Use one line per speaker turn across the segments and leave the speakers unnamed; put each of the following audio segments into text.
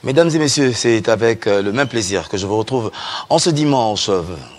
Mesdames et messieurs, c'est avec le même plaisir que je vous retrouve en ce dimanche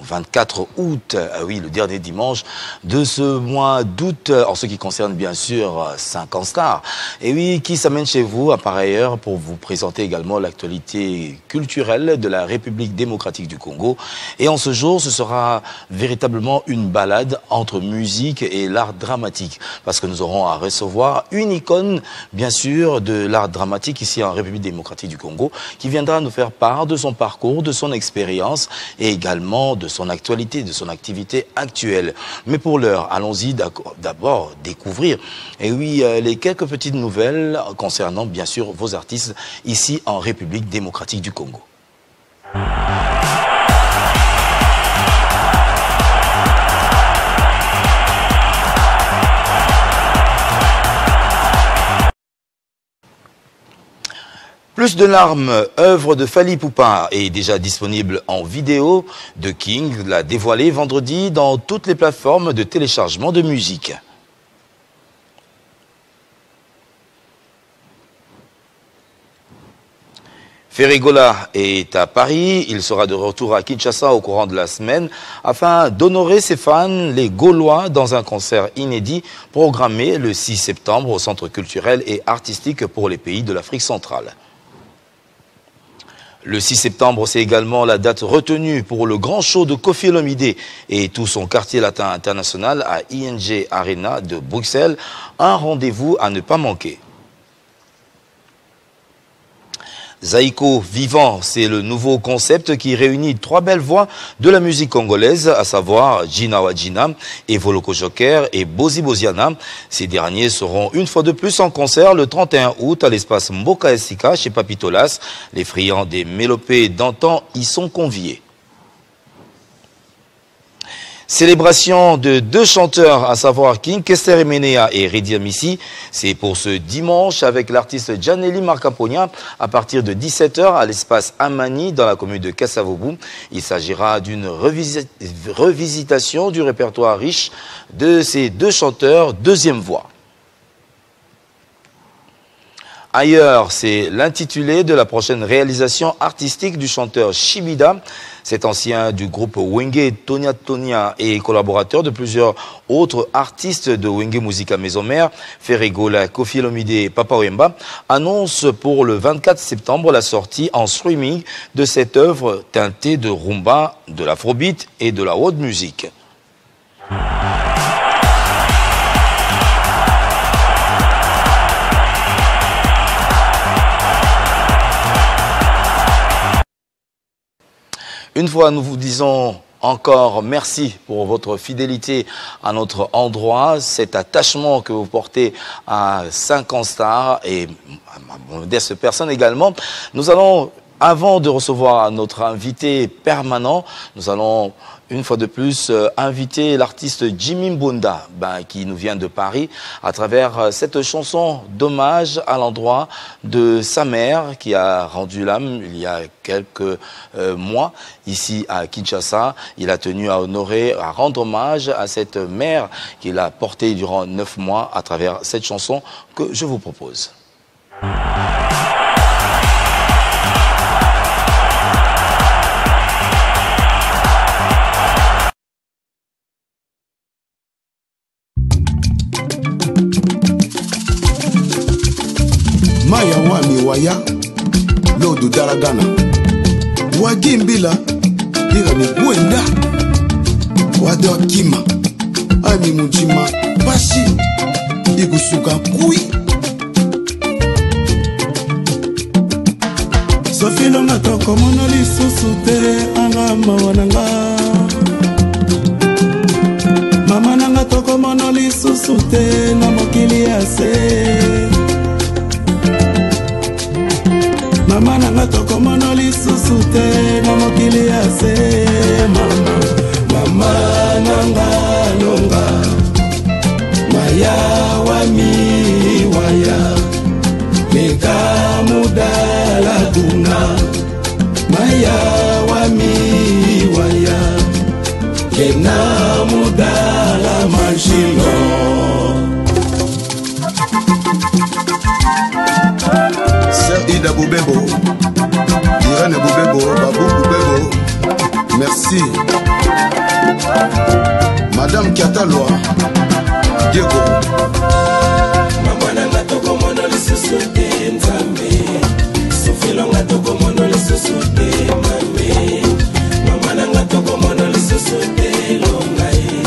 24 août, oui, le dernier dimanche de ce mois d'août, en ce qui concerne bien sûr 5 ans Star. Et oui, qui s'amène chez vous par ailleurs pour vous présenter également l'actualité culturelle de la République démocratique du Congo. Et en ce jour, ce sera véritablement une balade entre musique et l'art dramatique, parce que nous aurons à recevoir une icône, bien sûr, de l'art dramatique ici en République démocratique du Congo, qui viendra nous faire part de son parcours, de son expérience et également de son actualité, de son activité actuelle. Mais pour l'heure, allons-y d'abord découvrir, et oui, les quelques petites nouvelles concernant bien sûr vos artistes ici en République démocratique du Congo. Plus de larmes, œuvre de Fally Ipupa est déjà disponible en vidéo. The King l'a dévoilé vendredi dans toutes les plateformes de téléchargement de musique. Ferregola est à Paris, il sera de retour à Kinshasa au courant de la semaine afin d'honorer ses fans, les Gaulois, dans un concert inédit programmé le 6 septembre au Centre culturel et artistique pour les pays de l'Afrique centrale. Le 6 septembre, c'est également la date retenue pour le grand show de Koffi Olomide et tout son quartier latin international à ING Arena de Bruxelles. Un rendez-vous à ne pas manquer. Zaïko Vivant, c'est le nouveau concept qui réunit 3 belles voix de la musique congolaise, à savoir Gina Wadjina, Evoloko Joker et Bozi Boziana. Ces derniers seront une fois de plus en concert le 31 août à l'espace Mboka Esika chez Papitolas. Les friands des mélopées d'antan y sont conviés. Célébration de 2 chanteurs, à savoir King Kester Emenea et Ridia Missi. C'est pour ce dimanche avec l'artiste Janely Marcaponia à partir de 17 h à l'espace Amani dans la commune de Kassavobu. Il s'agira d'une revisitation du répertoire riche de ces 2 chanteurs deuxième voix. Ailleurs, c'est l'intitulé de la prochaine réalisation artistique du chanteur Shibida. Cet ancien du groupe Wenge Tonia Tonia et collaborateur de plusieurs autres artistes de Wenge Musica Maison Mère, Ferregola, Koffi Olomide et Papa Wemba, annonce pour le 24 septembre la sortie en streaming de cette œuvre teintée de rumba, de l'afrobeat et de la haute musique. Une fois, nous vous disons encore merci pour votre fidélité à notre endroit, cet attachement que vous portez à 5 ans Star et à ma modeste personne également. Nous allons, avant de recevoir notre invité permanent, nous allons une fois de plus inviter l'artiste Jimmy Mbonda qui nous vient de Paris à travers cette chanson d'hommage à l'endroit de sa mère qui a rendu l'âme il y a quelques mois ici à Kinshasa. Il a tenu à honorer, à rendre hommage à cette mère qu'il a portée durant 9 mois à travers cette chanson que je vous propose.
Maya wami waya lodu daragana wagimbila ira ni gwenda wado kima ami mujima bashi igusuka kui sofilo ngatoko monoli susute anga mawananga mama nanga toko monoli susute na mokili ase mama nanga toko monoli susute na mokili ase mama nanga longa maya wami waya meka mudala duna maya wami waya kena mudala mashilo. Ida Boubebo merci Madame Kiatalwa Diego
Mama nanga toko mono le sosote nzambe Sofilonga toko mono le sosote mame Mama nanga toko mono le sosote longai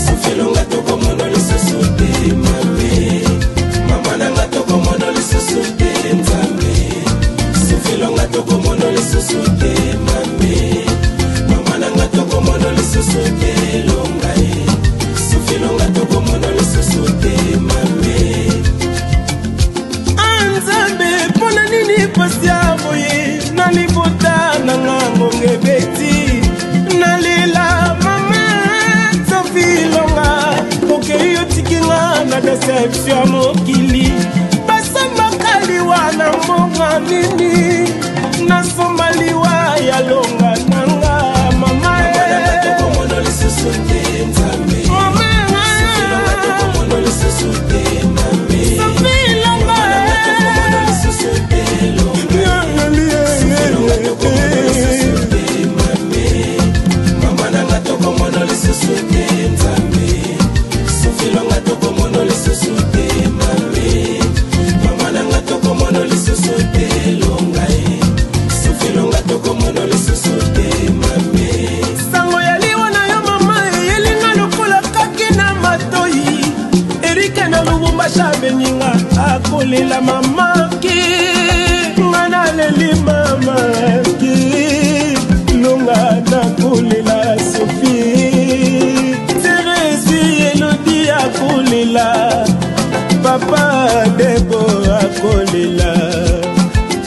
Sofilonga toko mono le sosote mame Mama nanga toko mono le sosote nzambe Sofilonga toko mono le sosote mame Mama nanga toko mono le sosote longai Sofilonga toko mono le sosote mame Anzambe pona nini pasi ya boye na libota nanga ngonge beti nalela mama Sofilonga okei otikinga na deception mokili basambakaliwa na mbonga nini nasombaliwa ya longa nanga mama Beninga akolela mama ki ngana leli mama ki longa nakolela Sophie Thérèse Elodie akolela papa Debo akolela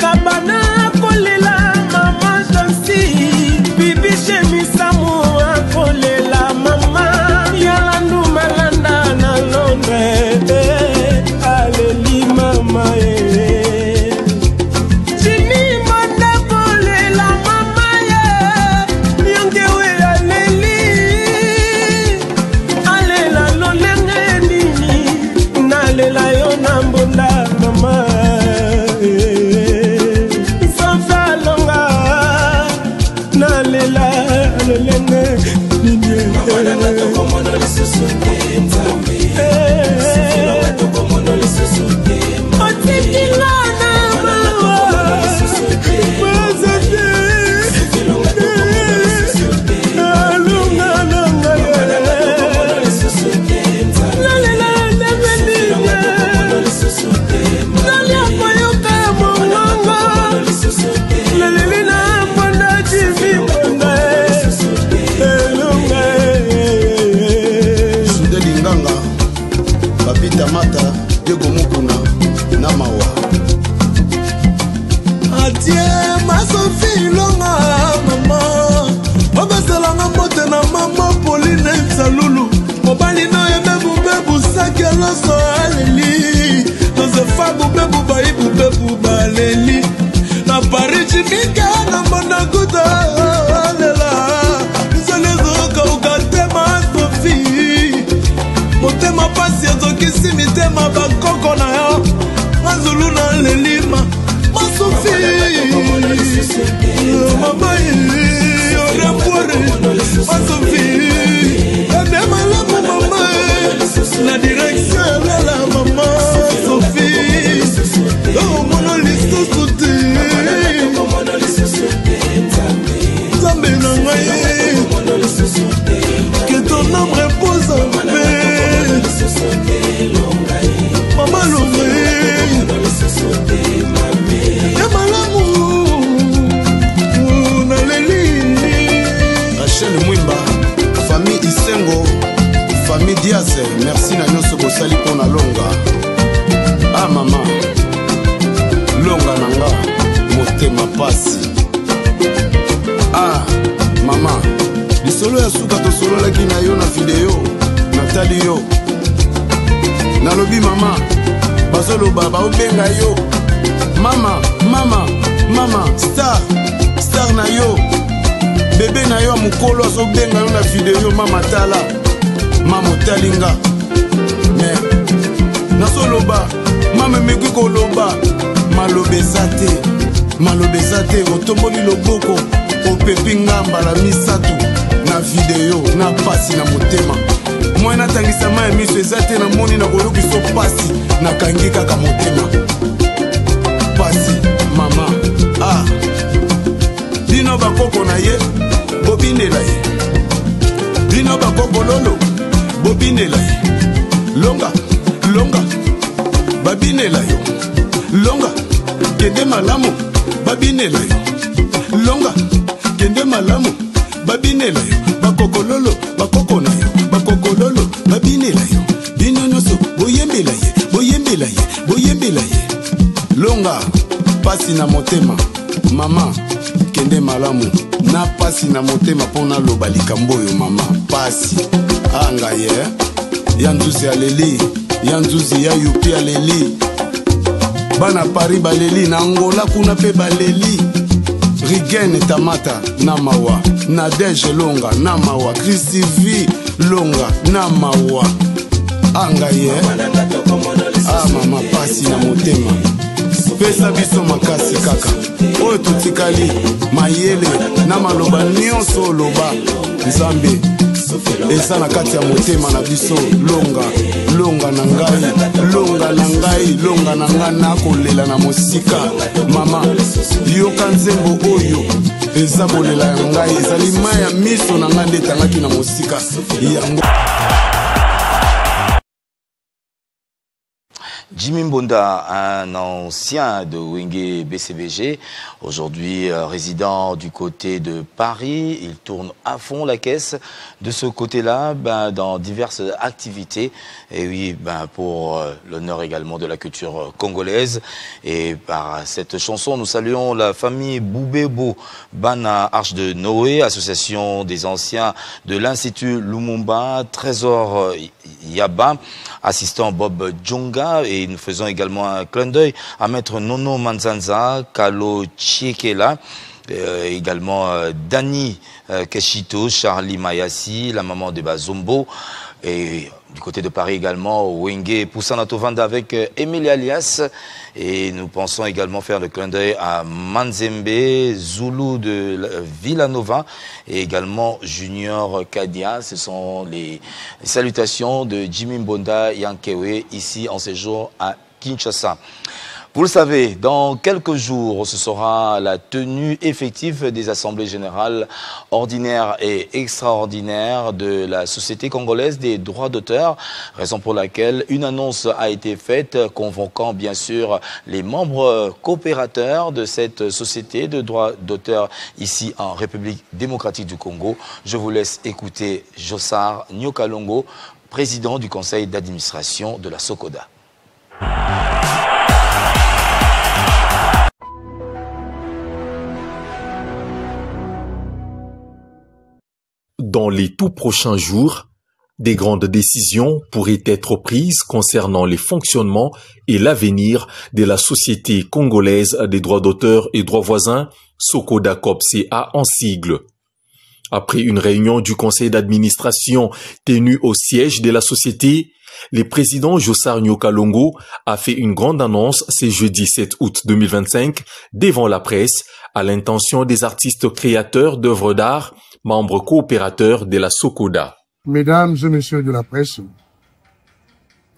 Kabana akolela mama Jansi bibi Chemisamu akolela mama Yalandu Malanda na Londres mama Jimmy manda kolela mama ye yongewe aleli alela lolenge nini nalela yo na mbonda mama Sansa longa nalela lolenge nini mama na toko mono le sosote nzambe Sofilonga toko mono le sosote
Mata Diego Mukuna na mawa Adieu ma Sofilonga mama Obeselanga mote na mama Pauline Salulu Mobali no yebebu bebu sake loso aleli Josefa bubebu baibu bebu baleli Na Paris chimika na mbona kuta alela Nzelezo kaukate ma Sofie Motema pasi ezokisi mitema bakoko na yo Mazulu na lelima Ma Sophie Mama Orepore Ma Sophie Ede malamu mama La direction la mama Sophie Oh mono listo soute Zambe na ngai Que ton âme repose en paix Mama Lomé Yamalamu Naleli Rachel Mwimba Famille Isengo Famille Diaz Merci na nyonso bosali pona longa Ah mama Longa nanga Motema pasi Ah mama Lisolo ya suka tosolo laki na yo na video Natali yo Nalobi mama Bazoloba baobenga yo Mama Star na yo Bebe na yo mukolo azobenga yo na video mama tala Mama talinga Mais Nasoloba Mama mekwi koloba Malobe sate malobeza te otomboli loboko opepi ngambala misato na video na pasi na motema moi natangisa ma ya miso eza te namoni nakoyoki so pasi nakangi kaka motema pasi mama bino bakoko na ye bobindela ye bino bakoko lolo bobindela ye longa babinela yo longa kende malamu babinela yo longa kende malamu babinela yo bakokololo bakoko na yo bakokololo babinela yo bino nyonso boyembela ye longa pasi na motema mama kende malamu na pasi na motema mpona loba likambo oyo mama pasi anga ye ya nzuzi aleli ya nzuzi ya yupi aleli bana Paris baleli na Angola kuna pe baleli Rigen Tamata na mawa Nadege longa na mawa Christivi longa na mawa anga ye mama pasi na motema pesa biso makasi kaka oyo totikali mayele na maloba nyonso oloba nzambe eza na kati ya motema na biso longa na ngai nakolela na mosika mama yoka nzembo oyo eza bolela ya ngai ezali mai ya miso na ngai nde etangaki na mosika yango.
Jimmy Mbonda, un ancien de Wenge BCBG, aujourd'hui résident du côté de Paris. Il tourne à fond la caisse de ce côté-là dans diverses activités. Et oui, pour l'honneur également de la culture congolaise. Et par cette chanson, nous saluons la famille Boubebo Bana Arche de Noé, association des anciens de l'Institut Lumumba, Trésor Yaba, assistant Bob Djonga, et nous faisons également un clin d'œil à Maître Nono Manzanza, Kalo Chiekela, également Dani Keshito, Charlie Mayassi, la maman de Bazombo, et du côté de Paris également, Wenge Poussana Tovanda avec Emilie Alias. Et nous pensons également faire le clin d'œil à Manzembe, Zulu de Villanova et également Junior Kadia. Ce sont les salutations de Jimmy Mbonda Yankewe ici en séjour à Kinshasa. Vous le savez, dans quelques jours, ce sera la tenue effective des assemblées générales ordinaires et extraordinaires de la Société congolaise des droits d'auteur, raison pour laquelle une annonce a été faite convoquant bien sûr les membres coopérateurs de cette société de droits d'auteur ici en République démocratique du Congo. Je vous laisse écouter Jossar Nyokalongo, président du conseil d'administration de la SOCODA.
Dans les tout prochains jours, des grandes décisions pourraient être prises concernant les fonctionnements et l'avenir de la Société congolaise des droits d'auteur et droits voisins, SOCODA COP-CA en sigle. Après une réunion du conseil d'administration tenue au siège de la société, le président Jossar Nyokalongo a fait une grande annonce ce jeudi 7 août 2025 devant la presse à l'intention des artistes créateurs d'œuvres d'art, membres coopérateurs de la SOCODA.
Mesdames et messieurs de la presse,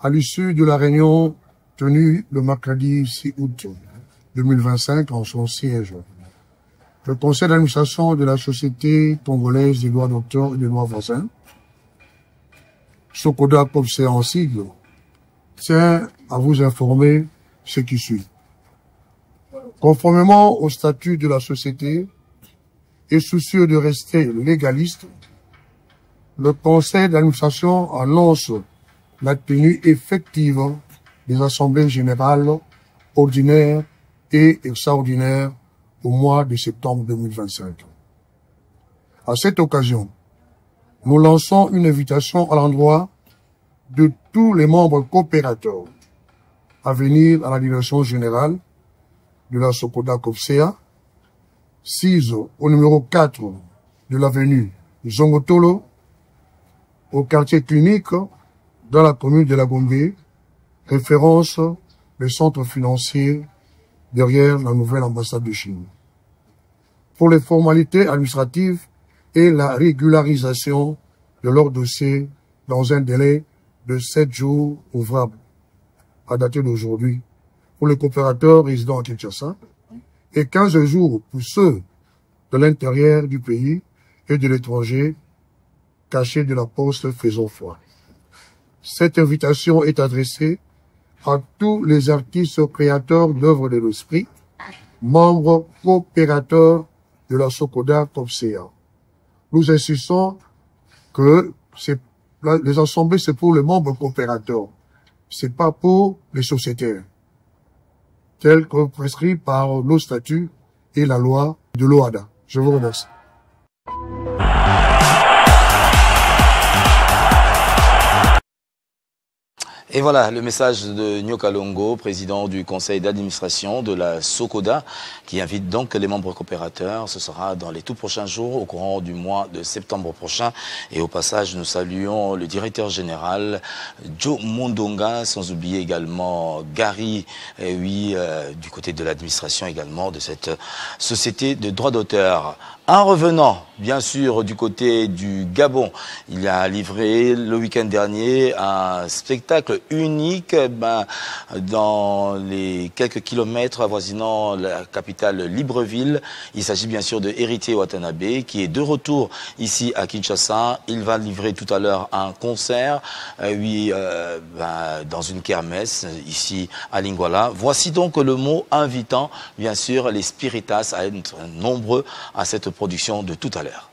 à l'issue de la réunion tenue le mercredi 6 août 2025 en son siège, le conseil d'administration de la Société congolaise des droits d'auteur et des droits voisins, SOCODA COP-CA en sigle, tient à vous informer ce qui suit. Conformément au statut de la société et soucieux de rester légaliste, le conseil d'administration annonce la tenue effective des assemblées générales ordinaires et extraordinaires au mois de septembre 2025. À cette occasion, nous lançons une invitation à l'endroit de tous les membres coopérateurs à venir à la direction générale de la SOCODA COP-CA, 6 au numéro 4 de l'avenue Zongotolo, au quartier clinique dans la commune de la Gombe, référence le centre financier derrière la nouvelle ambassade de Chine. Pour les formalités administratives et la régularisation de leur dossier dans un délai de 7 jours ouvrables à dater d'aujourd'hui pour les coopérateurs résidant à Kinshasa et 15 jours pour ceux de l'intérieur du pays et de l'étranger cachés de la poste faisant foi. Cette invitation est adressée à tous les artistes créateurs d'œuvres de l'esprit, membres coopérateurs de la Sokoda COPCA. Nous insistons que les assemblées, c'est pour les membres coopérateurs. C'est pas pour les sociétaires, tels que prescrits par nos statuts et la loi de l'OADA. Je vous remercie.
Et voilà le message de Nyoka Longo, président du conseil d'administration de la Sokoda, qui invite donc les membres coopérateurs. Ce sera dans les tout prochains jours, au courant du mois de septembre prochain. Et au passage, nous saluons le directeur général, Joe Mondonga, sans oublier également Gary, du côté de l'administration également de cette société de droits d'auteur. En revenant, bien sûr, du côté du Gabon, il a livré le week-end dernier un spectacle unique dans les quelques kilomètres avoisinant la capitale Libreville. Il s'agit bien sûr de Héritier Watanabe qui est de retour ici à Kinshasa. Il va livrer tout à l'heure un concert dans une kermesse ici à Lingwala. Voici donc le mot invitant bien sûr les spiritas à être nombreux à cette production de tout à l'heure.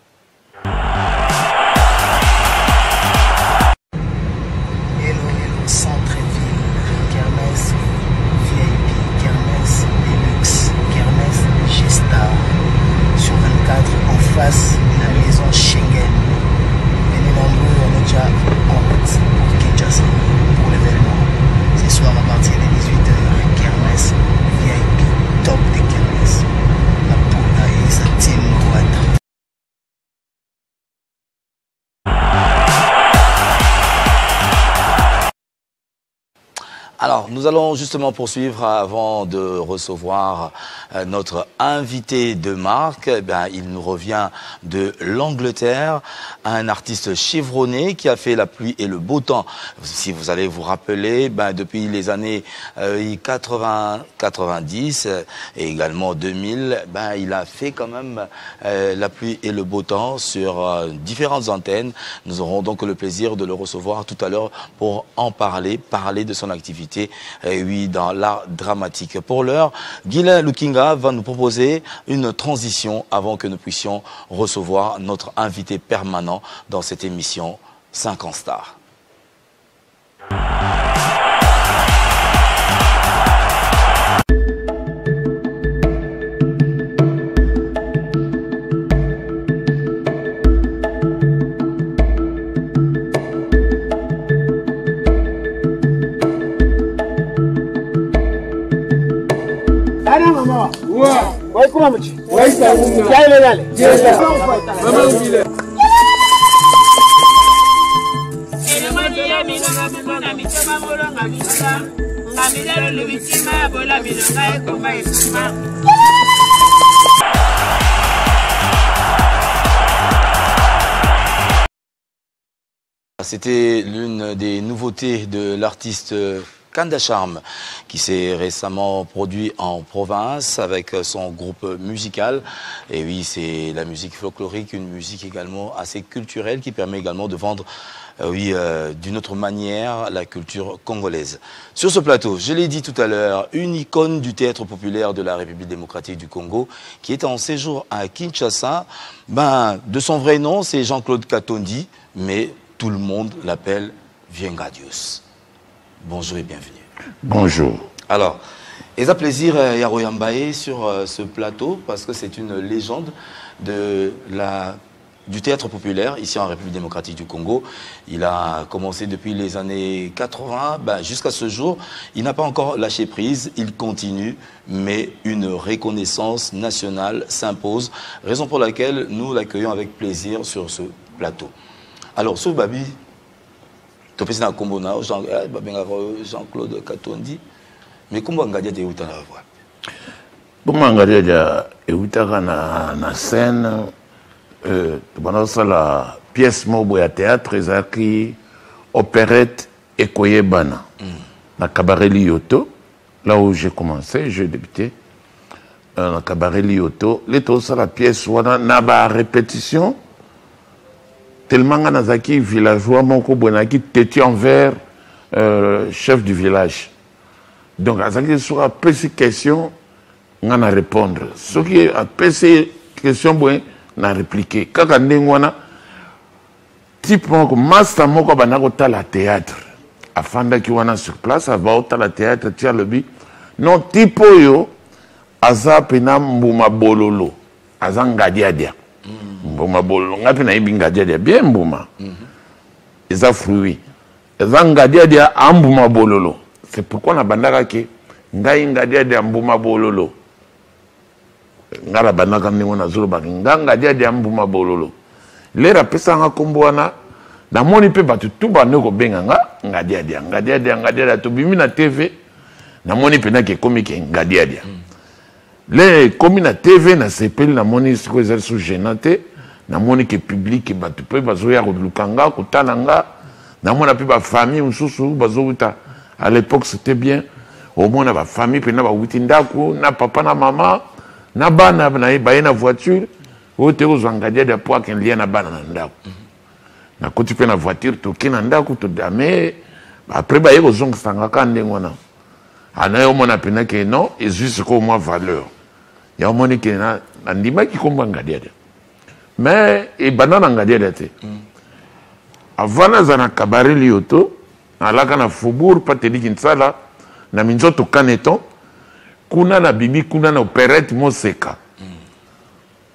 En face de la maison Schengen. Venez nombreux, on est déjà en route pour Kinshasa pour l'événement. Ce soir à partir de 18h, kermesse VIP, top de kermesse. La Poula et sa team Rwanda.
Alors, nous allons justement poursuivre avant de recevoir notre invité de marque. Il nous revient de l'Angleterre, un artiste chevronné qui a fait la pluie et le beau temps. Si vous allez vous rappeler, depuis les années 80, 90 et également 2000, il a fait quand même la pluie et le beau temps sur différentes antennes. Nous aurons donc le plaisir de le recevoir tout à l'heure pour en parler de son activité. Dans l'art dramatique. Pour l'heure, Guylain Lukinga va nous proposer une transition avant que nous puissions recevoir notre invité permanent dans cette émission 5 ans Star. C'était l'une des nouveautés de l'artiste Kanda Charme, qui s'est récemment produit en province avec son groupe musical. Et oui, c'est la musique folklorique, une musique également assez culturelle qui permet également de vendre d'une autre manière la culture congolaise. Sur ce plateau, je l'ai dit tout à l'heure, une icône du théâtre populaire de la République démocratique du Congo qui est en séjour à Kinshasa. De son vrai nom, c'est Jean-Claude Katondi, mais tout le monde l'appelle Viengadius. Bonjour et bienvenue.
Bonjour.
Alors, il a plaisir Yaro Yambaye sur ce plateau parce que c'est une légende du théâtre populaire ici en République démocratique du Congo. Il a commencé depuis les années 80 jusqu'à ce jour. Il n'a pas encore lâché prise, il continue, mais une reconnaissance nationale s'impose, raison pour laquelle nous l'accueillons avec plaisir sur ce plateau. Alors, ce Babi, Jean-Claude Katondi, mais comment on a dit où tu as la voix?
Comment Ngadia Eutaka na scène, pendant ça la pièce mobo à théâtre, ezaki opérette Ekoyebana, na cabaret Lyoto, là où j'ai commencé, j'ai débuté, na cabaret Lyoto, les tout ça la pièce wana na ba répétition, tellement nazaki villageois moko bonaki têtu envers chef du village. Donc azaki sur a petite question on a répondre. Ce qui a pesé question bon na répliquer. Kaka ndengwana type moko master moko banako tala théâtre. Afanda ki wana sur place ava tala théâtre tia lobi. Non type yo aza pena mbuma bololo. Aza ngadiadia. Mbuma bololo ngapi na ibi ngadiadia bien mbuma. Eza fruit. Eza ngadiadia ambuma bololo. C'est pourquoi na bandaka ke ngai ngadiadia mbuma bololo. Ngala banaka ndingo na zolo baki nganga dia mbuma bololo lera pesa nga komboana na moni pe batu tuba neko benga ngadia dia to bimi na TV na moni pe na ke komike ngadia dia le komi na TV na sepeli na moni siko eza sous gênante na moni ke public batu pe bazoya ko lukanga ko talanga na mona pe ba famille mususu bazouta à l'époque c'était bien au moins na ba famille pe na ba witindako na papa na maman na bana na bayena voiture ote ozangadia de poids qu'un lien na bana na ndako na koti pe na voiture to kina ndako to dame après ba yeko zonga sanga kande ngona ana yo mona pena ke non et juste comme moi valeur ya moni ke na ndima ki komba ngadia mais e banana ngadia te avant na zana cabaret Lyoto alaka na faubourg pateli Kinsala na minzoto Caneton kuna na bibi kuna na opérette Moseka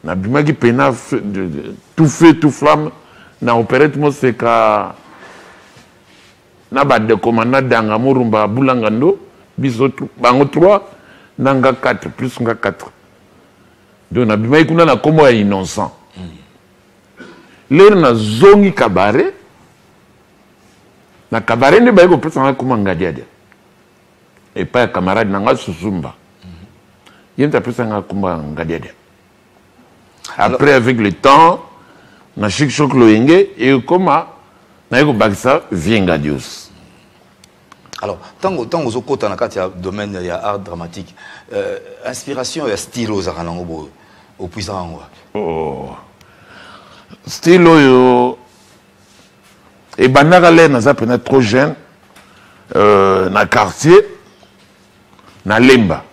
na bima ki pena tout feu tout flamme na opérette Moseka na ba de commandant danga Murumba Bulangando biso bango 3 nanga 4 plus nga 4 donc na bima kuna na komo ya innocent l'air na zongi cabaret na cabaret ne ba ko pesa nga kuma ngadia et pas camarade nanga susumba. Après, avec le temps, na chic choc loenge et comment na yeko bakisa vienga Dios.
Alors, tant aux côtés dans le domaine il y a art dramatique, inspiration et style aux aranango au puissant.
Oh, style yo et banaka le na za pena trop jeune na quartier na Lemba.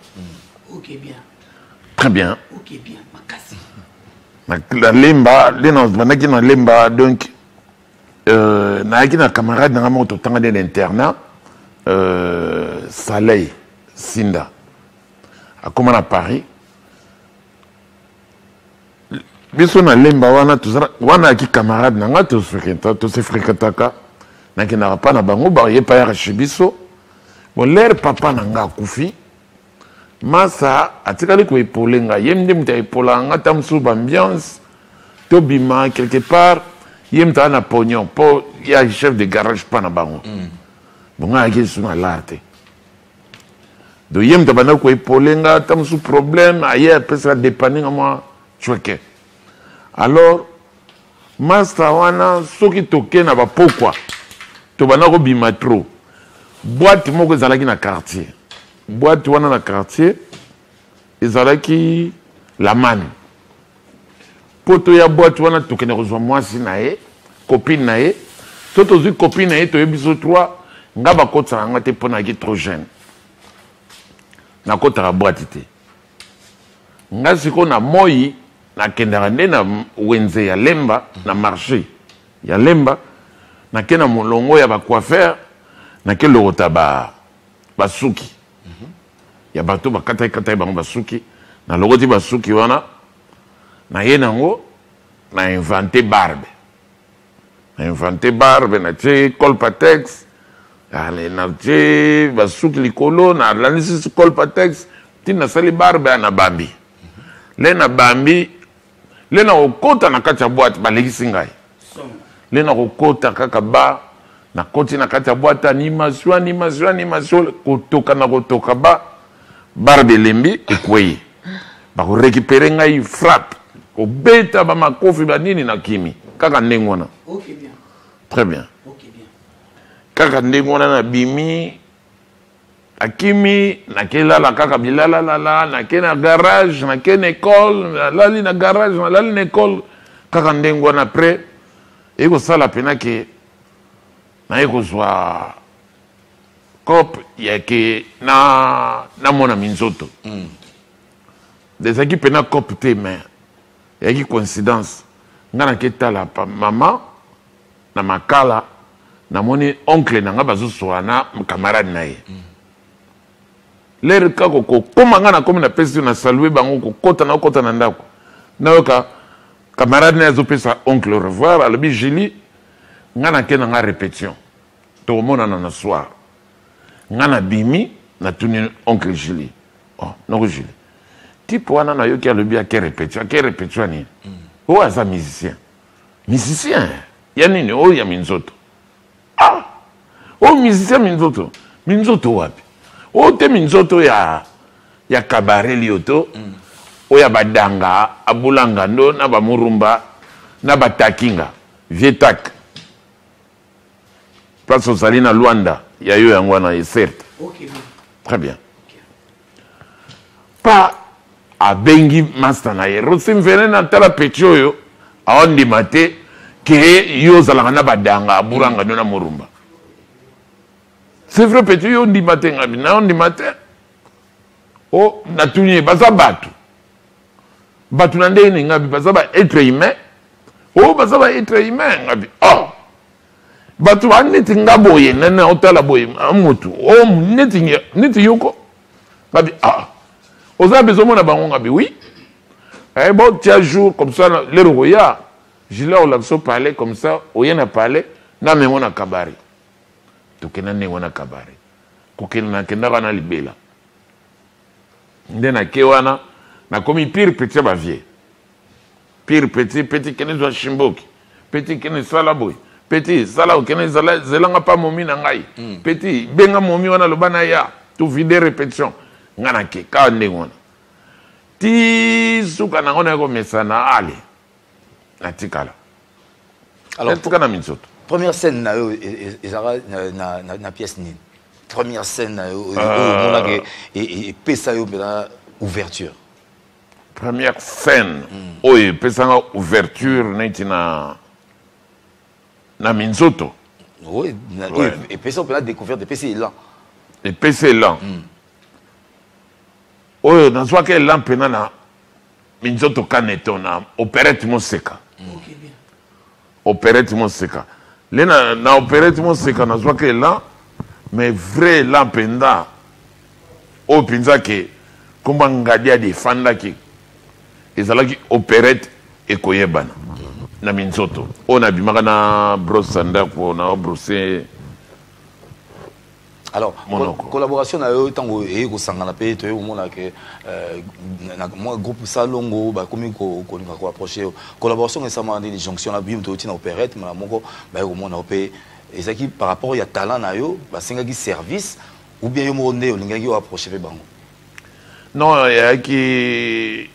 Ok, bien.
Très bien.
Ok, bien. Makasi.
Na Lemba, na Lemba, donc, na camarade na moto tanga de l'internat, Saleh Sinda, a comment à Paris. Biso na Lemba wana ki camarade na nga to se fréquentaka, na ki na pas na bango ba yepa ya chibiso. Bon l'air papa na nga kufi. Masa atikali ko epolenga yemde mta epolanga tamsu ambiance to bima quelque part yemta na pognon po ya chef de garage pa na bango bonga yaki suna larte do yemta bana ko epolenga tamsu problème aye pesa dépanner moi chweke alors masa wana soki toke na ba pourquoi to bana ko bima trop boîte moko zalaki na quartier boîte wana na quartier ezalaki la manne poto ya boîte wana tokende kozwa mwasi na ye copine na ye so tozwi copine na ye toyebi biso 3 nga bakotaka nga te mpo naki trop jeune nakotaka boîte te nga sikoyo na moi nakendaka nde na wenze ya Lemba na marché ya Lemba nake na molongo ya bacoiffeur nake lokota basuki ya bato bakata bango basuki na logoti basuki wana na ye nango na inventé barbe na tie colpatex na tie basuki likolo na lanisi colpatex tina sali barbe na bambi le na bambi le na okota na kati ya boîte balekisi ngai le na okota kaka ba na koti na kati ya boîte animation kotoka na kotoka ba barbe lembi ekweye bako récupérer ngai frappe ko beta ba makofi ba nini na kimi kaka ndenge wana.
OK bien.
Très bien.
OK bien.
Kaka ndenge wana na bimi akimi na kela la kaka bilala la na kena garage na kena école lali na garage na lali na école kaka ndenge wana après eko sala pena ke na eko zwa cop yake na mona minzoto des équipes na cop te mais yaki coïncidence ngana ketala pa mama na makala na moni oncle na nga bazo soana camarade na ye l'air kako ko koma ngana komi na pesi na saluer bango ko kota na ndako na yoka camarade na zo pesa oncle au revoir alobi Julie ngana ke na répétition to mona na soir ngana bimi na tuni oncle Julie oh non Julie type wana na yoki alobi a ke répétition ni o asa musicien ya nini o ya minzoto ah o musicien minzoto wapi o te minzoto ya cabaret lioto o ya badanga abulanga ndo na bamurumba na batakinga vietak place ozali na Luanda ya yo yango na certes.
OK bien.
Très bien. Pas abengi master na ye rosimvene na tala peti oyo aondima te ke yo ozalaka na badanga aburanga ndo na murumba. C'est vrai peti yo ondima te ngabi na ondima te o natuni baza batu na ndenge ngabi baza ba être humain o baza ba être humain ngabi oh batu ba neti ngaboye nana otala boye amutu o neti yoko ngabi ah oza besoin na bango ngabi oui eh bon tia jour comme ça le roya je là on l'a parlé comme ça oyen a parlé na memo na kabari to kenane wana kabari ko kenana kendaka na libela ndena ke wana na komi pire petit ba vie pire petit kene zo shimboki petit kene sala boy petit sala kene zala zelanga pa momi na ngai petit benga momi wana lobana ya to vide répétition ngana ke ka ndengona ti suka na ngona ko mesana ale natikala alors tukana minzoto
première scène na ezara na pièce ni première scène na mona ke et pesa yo bela ouverture
première scène oye pesa ouverture na minzoto
oui et pesa on découvrir des PC là
et PC là oyo nazwa ke là pena na minzoto kaneto na opérette Moseka.
OK bien.
Opérette Moseka lena na opérette Moseka nazwa ke là mais vrai là penda o pinza ke komba ngadia de fanda ki ezalaki opérette ekoyebana na minzoto on a bimaka na brosanda ko na brosser.
Alors collaboration na yo tango e ko sangana pe to yo mona ke na moi groupe Salongo ba komi ko approcher collaboration récemment des jonctions la bim to tina opérette mais moko ba yo mona opé ezaki par rapport ya talent na yo ba singaki service ou bien yo mo ndé olingaki yo approcher pe bango.
Non yaki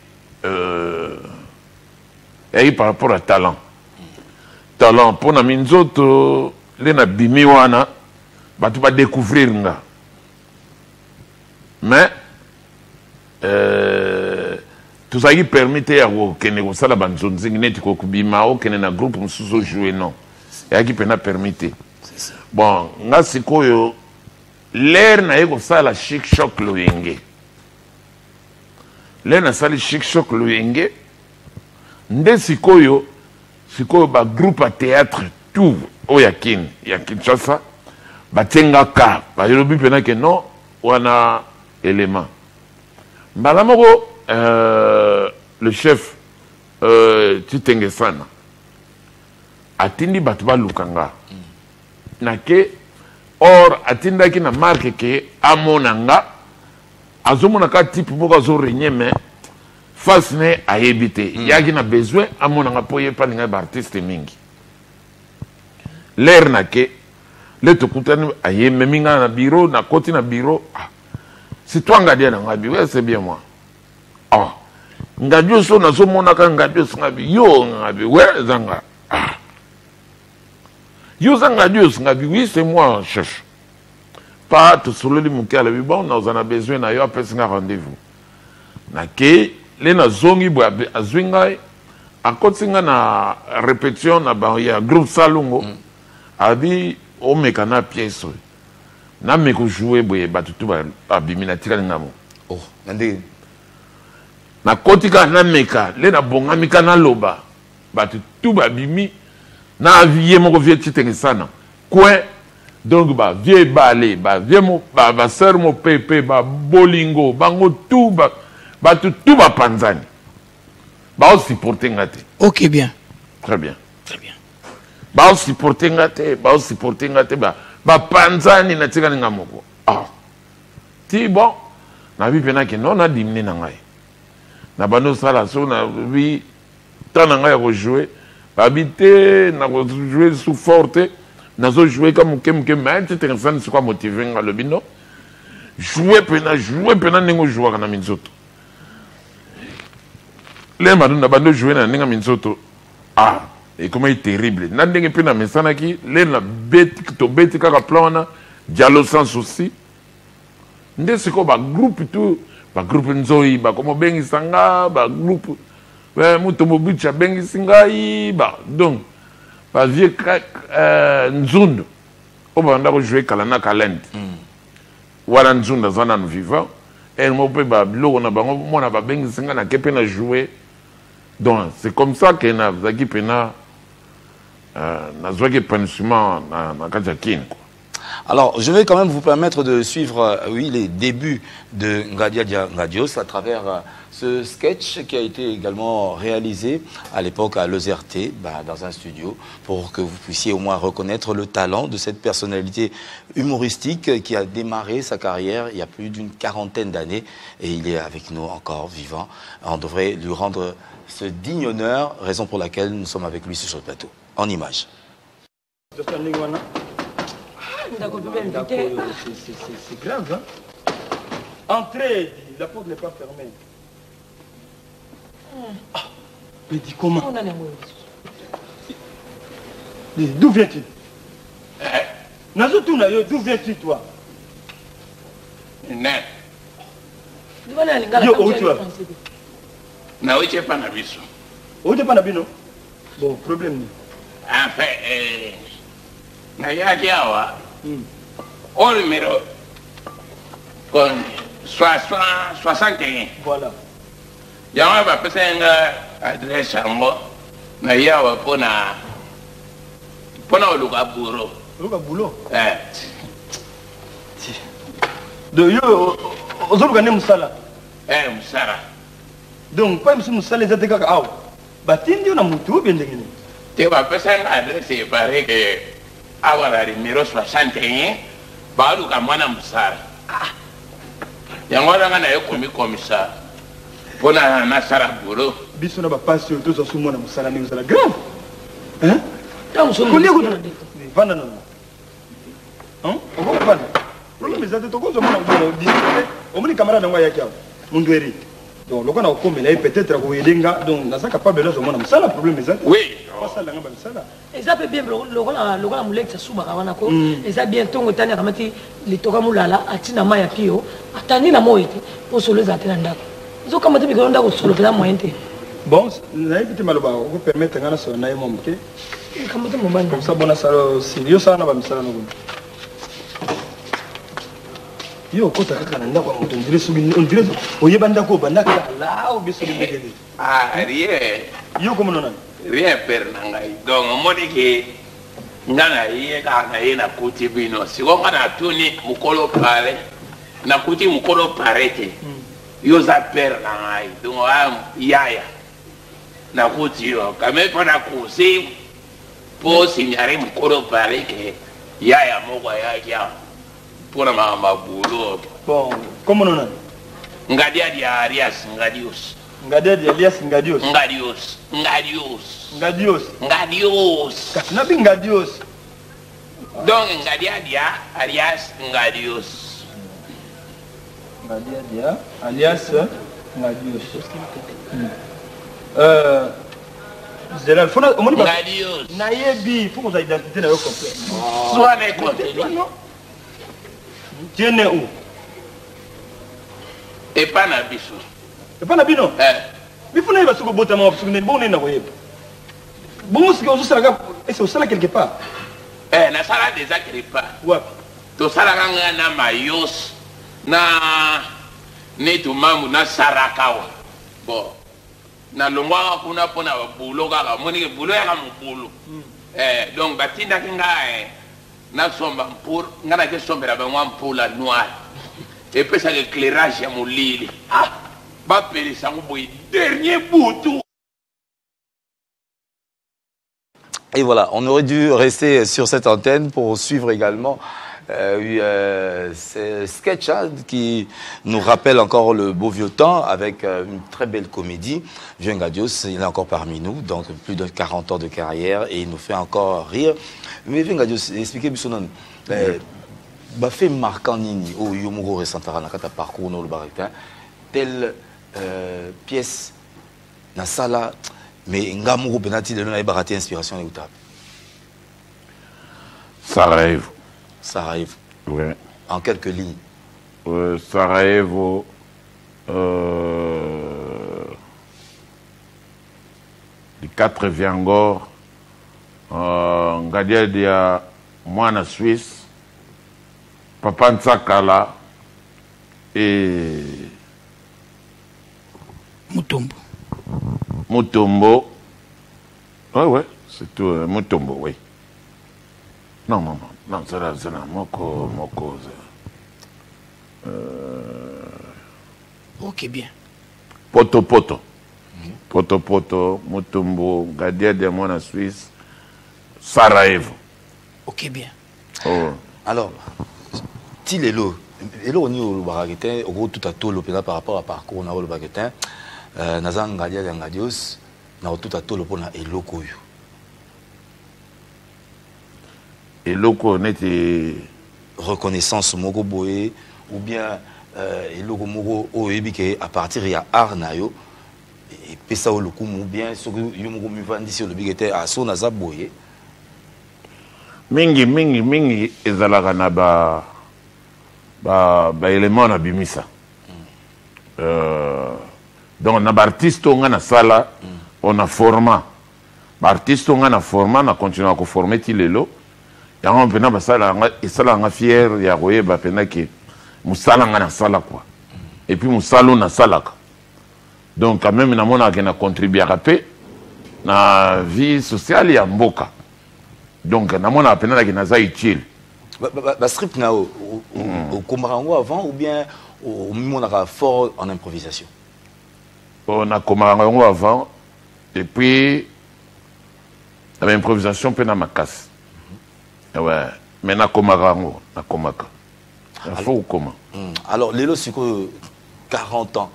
par rapport à talent pour na minzoto le na bimi wana batu ba découvrir nga mais tozalaki permite ya kokende kosala banzonzingi neti kokubima okende na groupe mosusu ojouer non eyaki mpena permite bon nga sikoyo lere naye kosala chic choc loyenge lere nasali chic choc loyenge nde sikoyo bagroupe ya théâtre tout oyo ya Kinshasa batengaka bayelobi mpena ke non wana élément mbala moko le chef Titengesana atindi bato baluka nga na ke or atindaki na marque ke amona nga azomonaka type moko azorenye me face ne ayebi te yaki na besoin amona nga po ye palinga baartiste mingi l'air na ke le tokutani ayememi nga na bureau na koti na bureau c'est toi Ngadia Ngabi, ouais, c'est bien moi. Ah, Ngadio so na so monaka Ngadio Ngabi, yo Ngabi, ouais, Zanga. Ah. Yo Zangadio Ngabi, oui, c'est moi, chef. Pas tout solo li muke ala bon, nous en a besoin na yo après un rendez-vous. Na ke, les na zongi bo azwingai, a kotinga na répétition na ba ya groupe Salungo. Abi o mekana pièce. Na meko jouer boye batutu ba abimina tika ngamo.
Oh, nande.
Na kotika na meka, le na bonga mika na loba. Batutu ba bimi na avier moko vie titenge sana. Quoi? Donc ba vie balé, ba vie mo ba sœur mo pepe, ba bolingo, bango tout ba tout ba panzani. Ba o supporter ngate.
Ok bien.
Très bien.
Très bien.
Ba o supporter ngate, ba panzani na tika ngamoko. Ah. Ti bon. Na bi pena ke non na dimné na ngai. Na bano sala so na bi tant na ngai ko jouer. Ba bité na ko jouer sous forte. Na zo jouer comme mais c'est intéressant c'est quoi motiver le bino. Jouer pena ningo jouer kana minzoto. Les madou na bando jouer na ninga minzoto. Ah, et comment est terrible. Na ndenge pena mesana ki les na beti kaka plana dialo sans souci. Nde siko ba groupe tout ba groupe nzoi ba komo bengi sanga ba groupe muto mobicha bengi singai ba donc ba vie nzundu o ba ndako jouer kalana kalend wala nzunda zana no vivant et mo pe ba loko na bango mona ba bengi singa na kepe na jouer donc c'est comme ça que na zaki pena na zoaki punishment na kajakin quoi.
Alors, je vais quand même vous permettre de suivre oui, les débuts de Ngadia Ngadios à travers ce sketch qui a été également réalisé à l'époque à l'EZRT, dans un studio, pour que vous puissiez au moins reconnaître le talent de cette personnalité humoristique qui a démarré sa carrière il y a plus d'une quarantaine d'années et il est avec nous encore vivant. On devrait lui rendre ce digne honneur, raison pour laquelle nous sommes avec lui sur le plateau. En images.
C'est grave, hein? Entrez, la porte n'est pas fermée. Ah, mais dis comment? D'où viens-tu? D'où viens-tu, toi? Yo, où tu vas?
Na oche pa na biso.
Où tu pas na bino? Bon, problème.
Enfin, na yaki awa. Au numéro 61.
Voilà.
Il y a un peu d'adresse à moi. Mais il y a un peu de boulot.
Le boulot? De yo, aux autres gagnent Moussala.
Moussala.
Donc, pas M. Moussala, les attaques à Aou. Batindi, on a moutou, bien déguiné.
Tu vas passer un adresse, il paraît que. Avoir le numéro 61, balu kamwana Moussala. Yango nga na yokomi komisa. Pona na sara bureau.
Biso na ba passe yo tozo sumo na Moussala ni Moussala grave. Hein?
Tam so
ko lego vanda non. Hein? On va vanda. Problème ezate to kozo mona bureau discuter. Omuni camarade ngwa yaki awo. Mundweri. Donc le kana okomela peut-être ko yelenga donc na saka pas besoin de mona Moussala problème ezate.
Oui.
Pas ça la ngaba Moussala.
Eza pe bien lokola mulekisa subaka wana ko eza bien tongo tani akamati litoka mulala atina maya pio atani na moite po solo za tena ndako zo kama te bikondo ndako solo pela moite
bon na éviter maloba ko permettre ngana so na yemo mke
kama te mobanda
comme ça bona salo sérieux sana ba misala no yo kota kaka na ndako moto on dirait oyeba ndako bandaka la o biso bibekele
Rien.
Yo comme non
Rien per nangai. Donc moni ke ngana iye kana ina kuti bino. Siko ngana tuni mukolo pale. Na kuti mukolo parete. Yo za per nangai. Donc yaya. Na kuti yo kame pana kusi po signare mukolo pale ke yaya moko yaya. Pona mama bulo.
Bon, comme non
Ngadia di Arias Ngadios.
Ngadia di Alias Ngadios.
Ngadios.
Nabi Ngadios.
Donc Ngadia dia Arias Ngadios.
Ngadia alias Ngadios. Zélal, faut on dit
Ngadios.
Nayebi, faut qu'on ait identité na yo complète.
Soit les côtés.
Tu es né où?
Et pas na biso.
Et pas na bino? Mais faut naïba suko botama suko ne bon na koyeba. Bon ce que on sala ga est-ce que sala quelque part?
Na sala des quelque part.
Ouais.
To sala nga na mayos na netu mamu na sarakawa. Bon. Na longwa kuna pona bulo kaka moni ke bulo ya mbulo. Donc batinda kinga na somba pour ngana ke sombera ba ngwa mpula noir. Et puis ça l'éclairage à mon lit. Ah, bah ça dernier bout.
Et voilà, on aurait dû rester sur cette antenne pour suivre également ces sketchs qui nous rappellent encore le beau vieux temps avec une très belle comédie. Vieux Ngadios, il est encore parmi nous, donc plus de 40 ans de carrière et il nous fait encore rire. Mais Vieux Ngadios, expliquez-moi son bah fait marquant nini au yomoro resantara na kata parcours no le baritin telle pièce na sala mais ngamuro penati de na ibarati inspiration écoutable.
Sarajevo.
Sarajevo.
Ouais.
En quelques lignes.
Sarajevo. Les 4 Viangor. Ngadia dia Moana Suisse. Papa Ntsakala et Mutombo. Ouais, c'est tout. Mutombo, oui. Non, c'est là, Moko.
Ok, bien.
Poto. Mutombo, Gadia de Mona Suisse, Sarajevo.
Ok, bien.
Oh.
Alors, Tilelo, on y au baraguetin, au gros tout à tout l'opéra par rapport à parcours, on a le baraguetin, Nazan Ngadia de Ngadios, on a tout à tout l'opéra et loco.
Et loco, on était.
Reconnaissance Mogo Boé, ou bien et logo Mogo Oebike à partir de Arnayo, et Pesa au Lokum, ou bien ce que Yomogo Muvandi sur le bigete à Sonaza Boé.
Mingi, ezalaka na ba élément na bimisa. Donc na artiste on a sala, on a format. Artiste on a format, on a continué à former tilelo. Et on pena ba sala et sala nga fier ya roye ba pena ki musala nga na sala quoi. Et puis musalo na salaka. Donc quand même na mona que na contribuer à paix na vie sociale ya mboka. Donc, na mona apena ki naza utile.
Ba script na au Komarango avant ou bien au monaka fort en improvisation.
On a Komarango avant et puis l'improvisation pe na makas. Ouais, mais na Komarango, na Komaka. Faut comment.
Alors lelo siko 40 ans.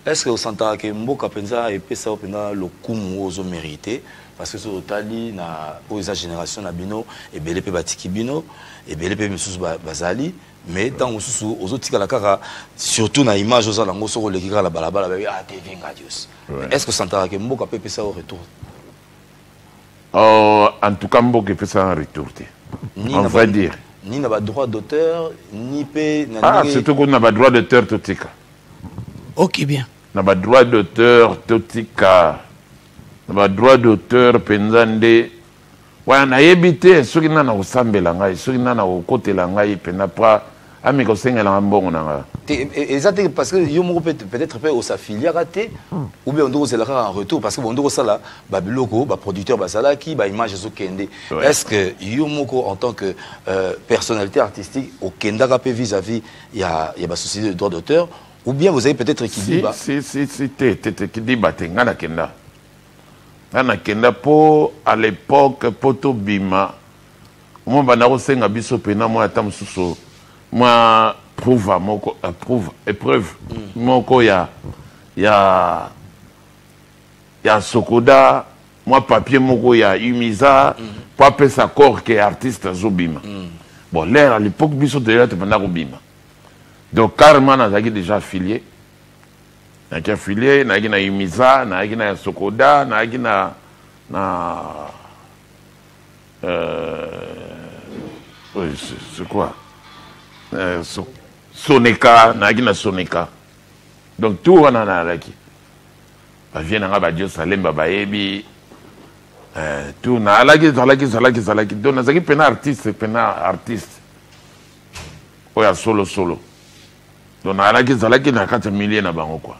Est-ce que vous sentez que Mboka penza et pesa opena le kumu ozo mérité? Parce que sur Tali, na oza génération na bino et belé pe batiki bino et belé pe misusu bazali mais dans mususu ozo tikala kaka surtout na image oza lango soko le kika la balabala ba ah TV Ngadios. Est-ce que sentara que Mboka pe pesa au retour?
En tout cas Mboka pesa en retour. On va dire
ni na ba droit d'auteur ni pe na
ah surtout qu'on a ba droit d'auteur totika.
Ok, bien.
Na ba droit d'auteur totika. Na droit d'auteur pendande wa na yebite soki nana osambela ngai soki nana okotela ngai pena pa ami ko sengela mbongo nanga
exactement parce que yo moko peut-être peut osafilia raté ou bien on doit se la en retour parce que on doit ça là ba biloko ba producteur ba sala ki ba image zo kende est-ce que yo moko en tant que personnalité artistique au kenda rapé vis-à-vis il y a ba société de droit d'auteur ou bien vous avez peut-être qui dit
si qui dit ba tengana kenda. Ana kenda po à l'époque poto bima moi banako senga biso pena moi ata mususu moi prouve moko épreuve moko ya sokoda moi papier moko ya umisa pour appeler sa corps que artiste zobima bon l'air à l'époque biso déjà te banako bima Donc carrément nazaki déjà affilié. Nazaki affilié, nazaki na Imiza, nazaki na Sokoda, nazaki na oui, c'est quoi Soneka, nazaki na Soneka. Donc tout wana nazaki. Ba vient nga ba Dieu Salemba ba yebi tout na alaki. Donc nazaki pena artiste. Oya solo. Donc na alaki na 4 millions na bango quoi.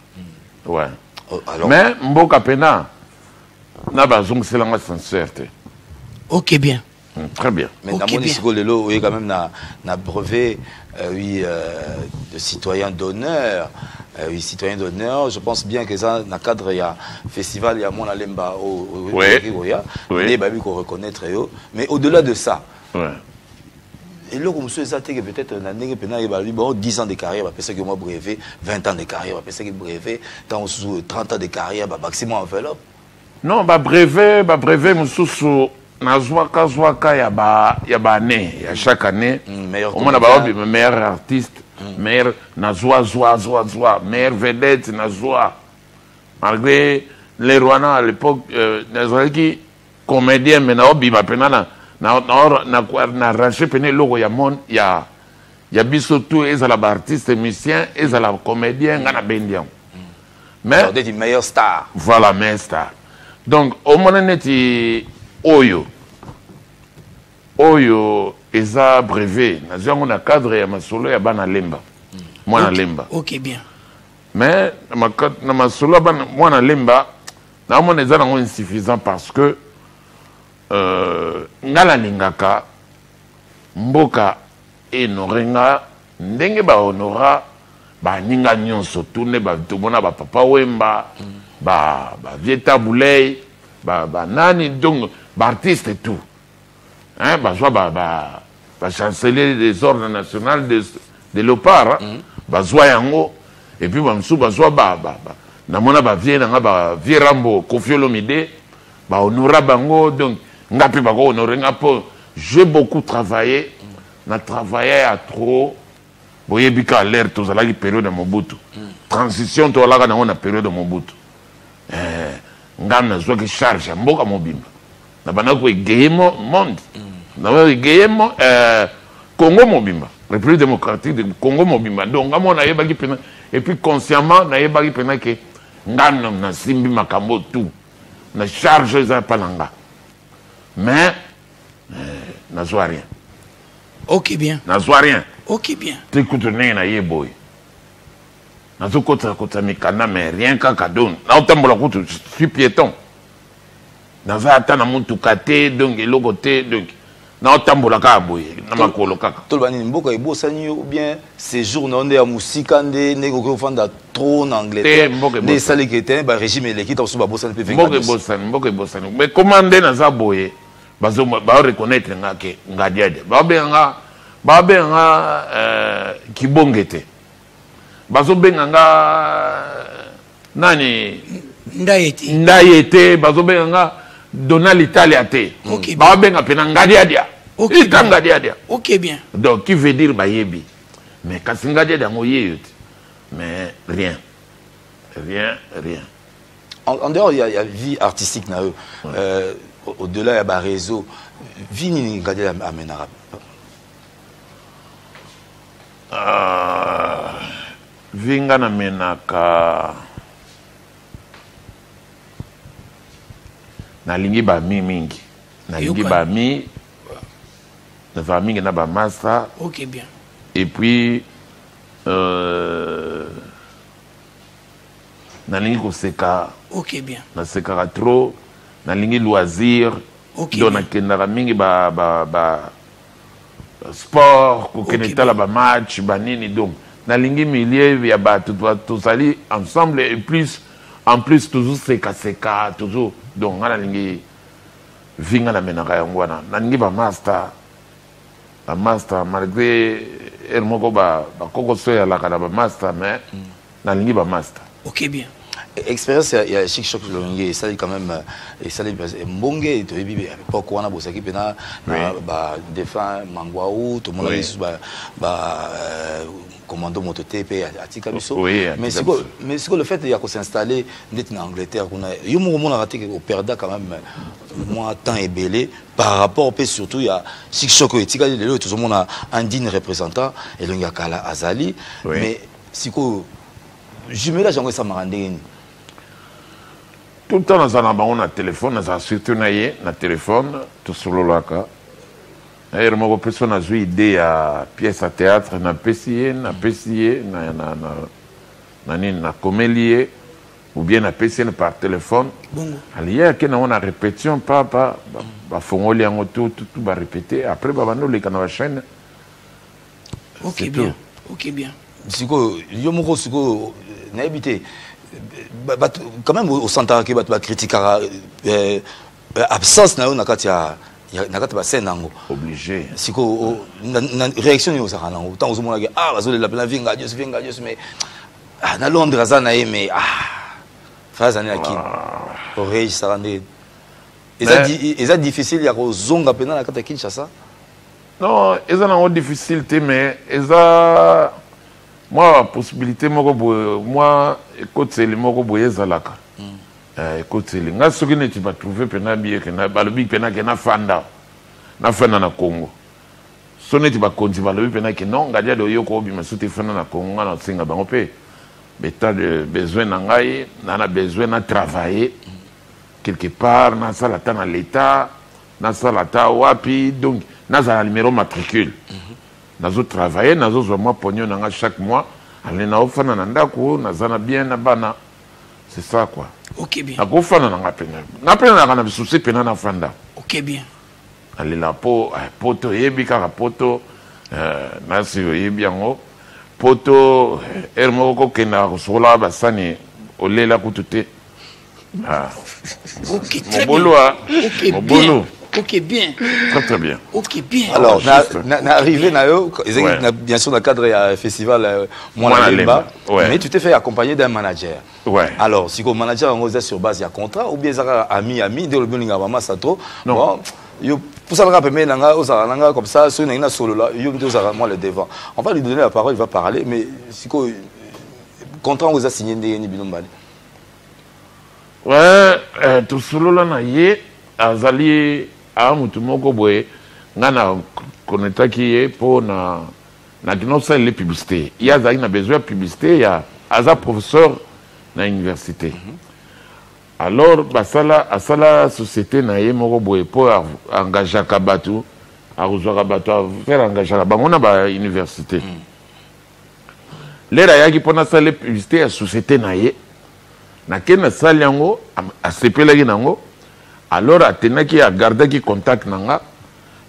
Ouais. Alors, mais mboka pena na bazong selanga sincère.
OK bien.
Très bien.
Mais dans mon discours lelo, oui quand même na brevet de citoyen d'honneur. Oui, citoyen d'honneur, je pense bien que ça, dans le cadre, il y a un festival, il y a mon Alemba au Babi qu'on reconnaître. Mais au-delà de ça, et là, comme ça, peut-être il y a 10 ans de carrière, parce que moi, brevet, 20 ans de carrière, parce que brevet, quand on 30 ans de carrière, maximum enveloppe. Non,
brevet, sous Nazwaka, il y a année, il y a chaque année, on a meilleur artiste. Meilleur Nazwa, meilleur vedette Nazwa. Malgré les Rwanda à l'époque, Nazwaki comédien, mais na arraché pené logo ya mon ya bisoto et la artiste musicien et la comédien ngana bendian. Mais
des meilleurs stars.
Voilà, meilleur star. Donc au moment neti Oyo eza brevet nazango na cadre ya masolo ya bana lemba mwana lemba.
OK bien.
Mais na masolo bana mwana lemba na mona eza nango insuffisant parce que ngala lingaka mboka enorenga ndenge ba honora ba ninga nyonso tourne ba tomona ba papa wemba ba vieta boulay ba nani donc ba artiste et tout. Hein, bah, chancelier des ordres nationaux de l'Opar, yango, et puis namona vie Rambo, Kofi Olomide, honora bango, donc, j'ai beaucoup travaillé, n'a travaillé à trop, boye bika alerte, aux alagi période de Mobutu, transition, to alaga na on période de Mobutu, ngam na zwa ki charge, mboka mobimba. Na banako egeyemo monde na egeyemo Congo mobimba République démocratique de Congo mobimba donc ngamo na yebaki pena et puis consciemment na yebaki pena que ngano na simbi makambo tout na charge za palanga mais na zwa rien.
OK bien.
Na zwa rien.
OK bien.
T'écoutes na yeboy na zokota mikana mais rien qu'à kadon na otambola kutu je suis piéton. Dans un temps, donc et logoté, donc na tambola ka boye na makolo kaka
to bani mboka ebosani ou bien séjour na onde ya musika nde ne ko fanda trop en Angleterre des salles qui étaient ba régime l'équipe on ba bosani pe
mboka ebosani mais comment nde na za boye bazo ba reconnaître ngake ngadiade ba benga kibongete bazo benga nga nani ndayete bazo benga Donald Italia te.
OK.
Ba benga pena ngadiadia.
OK.
Ngadiadia.
OK bien.
Donc qui veut dire bayebi. Mais quand ngadiadia ngoye mais rien.
En dehors il y a vie artistique na eux. Au-delà il y a ba réseau. Vie ni ngadiadia amenara.
Vinga na menaka nalingi ba mingi nalingi ba mi na famille na ba master.
OK bien.
Et puis nalingi ko seka.
OK bien.
Na seka trop nalingi loisir.
OK.
Donc nakenda mingi ba sport ko keneta la ba match ba nini donc nalingi milieu ya ba tout ali ensemble et plus en plus toujours seka toujours donc ngana lingi vinga na menaka yango wana nalingi ba master malgré el moko ba koko so ya la kana ba master mais nalingi ba master.
OK bien.
expérience ya chic choc longue ça quand même et ça les mbonge to ebi pas quoi na bosaki pena ba défunt Mangwaou tout le monde ba commando mototepe atika biso mais c'est que le fait de s'installer en Angleterre on a yo mo mona raté au perda quand même moi temps est belé par rapport au surtout il y a chic choc etika lelo tout le monde a un digne représentant et longa kala azali mais siko jumelage yango ça marandeni
tout le temps on a téléphone on a surtout na téléphone tout solo laka d'ailleurs moi personne a joué idée à pièce à théâtre na pesier na comélie ou bien na pesier par téléphone aliya que on a répétition pas fongoli yango tout ba répéter après ba bando le kana chaîne
OK bien OK bien
siko yo moko siko na habité quand même au centre qui va critiquer absence na nakati ya nakati ba scène nango
obligé
siko réaction yo ça nango tant ozomona que bazole la plein vinga Dieu mais na Londres azana mais phase ani akini oreille ça rende est difficile ya kozonga pena nakati ya Kinshasa
non eza nango difficulté mais eza moi possibilité moi écoute les moko boye zalaka écoute les nga soki ne tu vas trouver pena bien que na balobi pena que na fanda na Congo sonne tu vas continuer balobi pena que non ngadia de yoko bi masuti fanda na Congo na singa bango pe beta de besoin na ngai na besoin na travailler quelque part na sala ta na l'état na sala ta wapi donc na za numéro matricule nazo travailler nazo zoma pognon nanga chaque mois alena ofana na ndako nazana bien na bana c'est ça quoi
OK bien
ako fana nanga pena na bisusi pena na fanda
OK bien
alela poto yebi kaka poto nasi yebi yango poto ermoko kenda kosola basani olela kutute
OK très
bien
OK bien
très bien
OK bien
alors arrivé bien sûr dans le cadre du festival Mwana Lemba mais tu t'es fait accompagner d'un manager alors si comme manager on est sur base de contrat ou bien ça ami de le building avant ça trop bon yo pour ça rappeler nanga osanga comme ça sur une solo là yo moi le devant on va lui donner la parole il va parler mais si quoi contrat on a signé ni binombali
tout solo là na ye azali mutu moko boye ngana koneta ki po na kino ça les publicités il y a na besoin de publicité il y a aza professeur na université alors asala société na ye moko boye po engager kabatu faire engager bango na ba université lera yaki pona ça les publicité à société na ye na kena saliango asepelaki nango alors atenaki agardaki contact nanga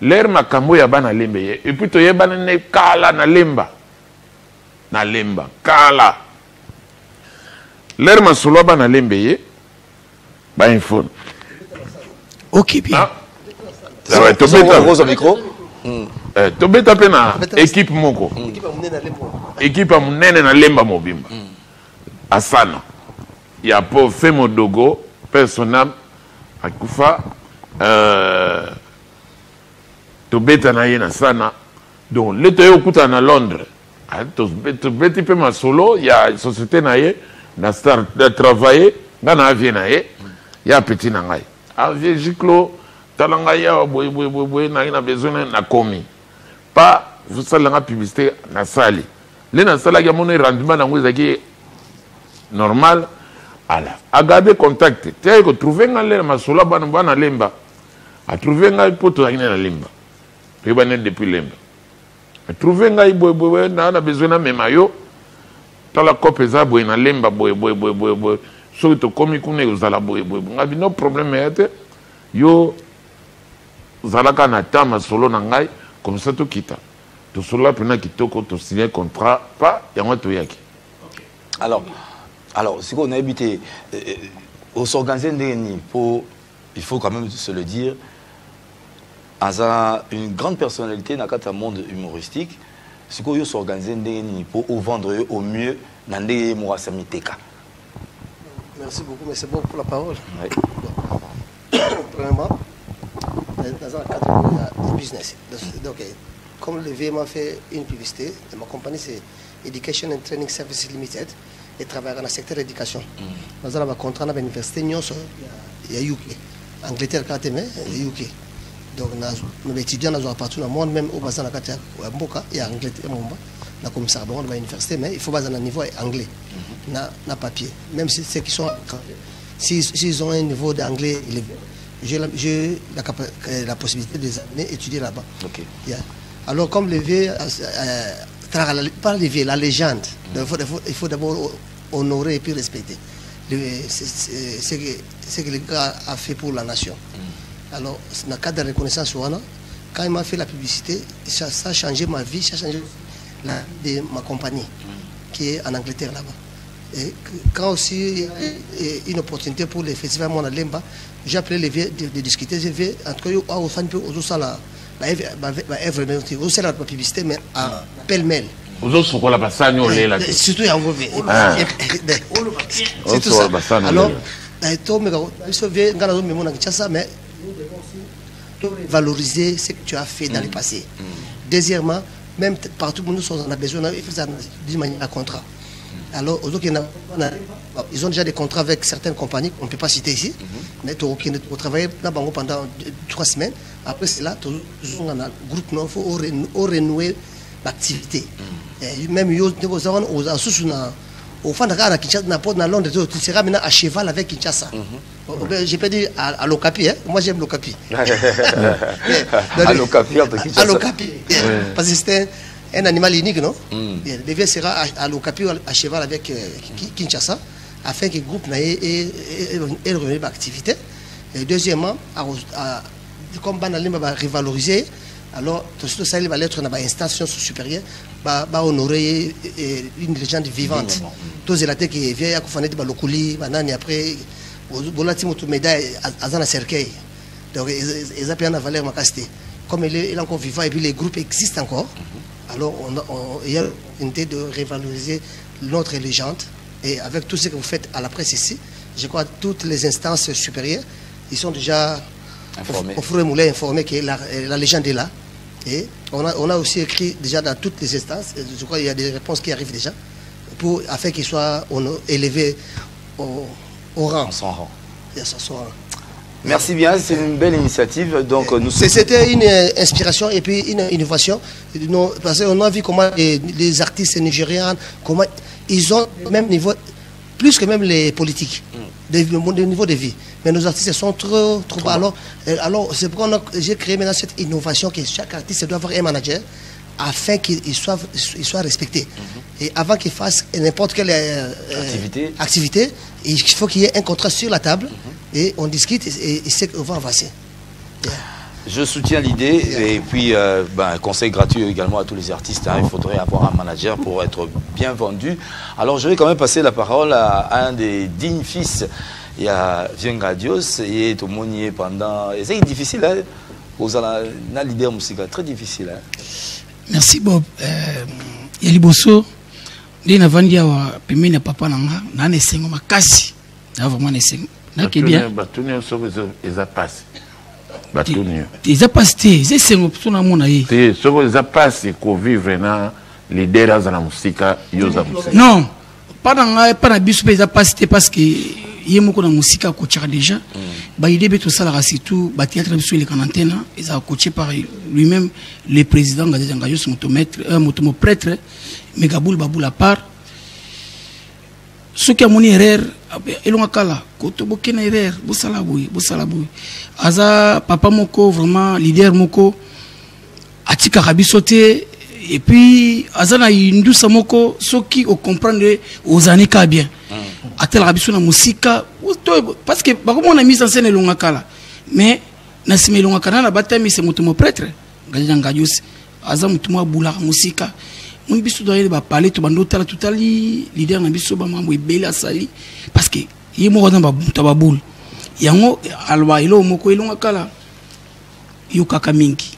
l'air makambo ya bana lembe ye et puis to yebana ne kala na lemba kala l'air masolo bana lembe ye ba info
OK bien
ça va to beta
gros micro
to beta pena équipe moko équipe munene na lemba mobimba asana ya po femo dogo personnel akufa to beta na yena sana donc leto yo kuta na Londres to beti pe ma solo ya société na ye na start de travailler na avion na ye ya petit na ngai avion jiklo talanga ya boy na besoin na komi pas vous savez la publicité na sali le na sala ya mon rendement na ngozaki normal ala a garder contact te ko trouver ngale masolo bana lemba a trouver ngai poto na lemba te bana depuis lemba a trouver ngai boy na besoin na memayo tala kope za boy na lemba boy so to komi kuna uzala boy ngabi no problème ete yo zalaka na tama solo na ngai comme ça to kita to solo pena kitoko to signer contrat pas yango to yaki
alors si on a habité au s'organiser il faut quand même se le dire Aza une grande personnalité dans le monde humoristique si on s'organiser pour vendre au mieux dans des mois samiteka
Merci beaucoup, mais c'est bon pour la parole.
Oui.
Premièrement, dans le cadre du business. Donc, comme le V m'a fait une publicité, ma compagnie c'est Education and Training Services Limited et travaille dans le secteur de l'éducation. Nous avons un contrat avec l'université Nyon, il y a UK. Angleterre, il y a UK. Donc, nos étudiants nous partout dans le monde, même au bassin de la Mboka, il y a Angleterre, il y a comme ça, on va à l'université, mais il faut baser un niveau anglais, na papier. Même si ceux qui sont s'ils ont un niveau d'anglais élevé, j'ai la possibilité d'étudier là-bas.
Okay.
Yeah. Alors, comme le V, pas le V, la légende, il faut d'abord honorer et puis respecter ce que le gars a fait pour la nation. Alors, dans le cadre de reconnaissance, quand il m'a fait la publicité, ça a changé ma vie, ça a changé la vie de ma compagnie qui est en Angleterre là-bas. Et quand aussi il y a une opportunité pour les festivals Mona Lemba, j'ai appelé les vieux de discuter. J'ai vu en tout cas au fan peu aux autres la la publicité mais à pêle-mêle.
Aux autres sont quoi la bassane ou les là?
Surtout il y a un c'est tout ça. Alors, mais valoriser ce que tu as fait dans le passé. Deuxièmement, même partout où nous sommes, on a besoin d'une manière à contrat. Alors, ils ont déjà des contrats avec certaines compagnies qu'on ne peut pas citer ici, mais on travaille là-bas pendant 3 semaines. Après cela, on a un groupe, il faut renouer l'activité. Même au fond de la Kinshasa, dans Londres, tu seras maintenant à cheval avec Kinshasa. J'ai pas dit à l'Okapi, moi j'aime l'Okapi.
À l'Okapi,
à l'Okapi. Parce que c'était un animal unique, non? Le bébé sera à l'Okapi à cheval avec Kinshasa, afin que le groupe ait revenu l'activité. Et deuxièmement, comme Banalim va revaloriser, alors tout ça va être dans l'instance supérieure, va honorer une légende vivante. Tous les latés qui viennent à Koufane de Balokuli, banane après, Bolati Moutou médaille à Zana Cercueil. Donc ils ont une valeur macasté. Comme il est encore vivant et puis les groupes existent encore, alors il y a une idée de revaloriser notre légende. Et avec tout ce que vous faites à la presse ici, je crois que toutes les instances supérieures, ils sont déjà informés que la légende est là. Et on a aussi écrit déjà dans toutes les instances, je crois qu'il y a des réponses qui arrivent déjà, afin qu'ils soient élevés au rang.
Son rang.
Son rang.
Merci bien, c'est une belle initiative. Donc,
c'était une inspiration et puis une innovation. Parce qu'on a vu comment les artistes nigérians, comment ils ont le même niveau, plus que même les politiques, le niveau de vie. Mais nos artistes sont trop bas. Alors c'est pourquoi j'ai créé maintenant cette innovation que chaque artiste doit avoir un manager afin qu'il soit respecté. Et avant qu'il fasse n'importe quelle activité, il faut qu'il y ait un contrat sur la table et on discute et c'est qu'on va avancer.
Je soutiens l'idée et puis un conseil gratuit également à tous les artistes. Il faudrait avoir un manager pour être bien vendu. Alors je vais quand même passer la parole à un des dignes fils. Il y a Vienga Dios et tout le monde y est pendant. C'est difficile, hein? Vous avez un leader musical très difficile. Hein?
Merci Bob. Yaliboso, il y a vendu à Pemina Papa Nanga, n'a pas sengo makasi, n'a vraiment sengo. N'a que bien.
Batunio sobre eza passe. Batunio.
Eza passe, c'est sengo pour tout le monde aí.
C'est sobre eza passe qu'on vivre na leader dans la musique yoza musique.
Non, pas na biso eza passe parce que il y a beaucoup de musique à coacher déjà. Il y a tout ça, surtout, le théâtre sur les canantena, ils ont coaché par lui-même, le président Gazé Zangayos, mon prêtre, Megaboul Baboul à part. Ce qui a mon erreur, ils ont un cas là, Koto Bokena erreur, Boussalaboui. Aza, papa Moko, vraiment, leader Moko, Atika Rabi sauté, et puis, Azana Yindousa Moko, ceux qui comprennent aux années bien. À tel rabiso na musika parce que on a mis en scène longa kala mais na sime longa kala na batami c'est mutumo prêtre ngajanga yose aza mutumo bula musika mun biso doyele ba parler to bando tala tutali leader na biso ba mambo ibela sali parce que yimo ko ba tababul yango alwa ilo moko ilonga kala yukaka mingi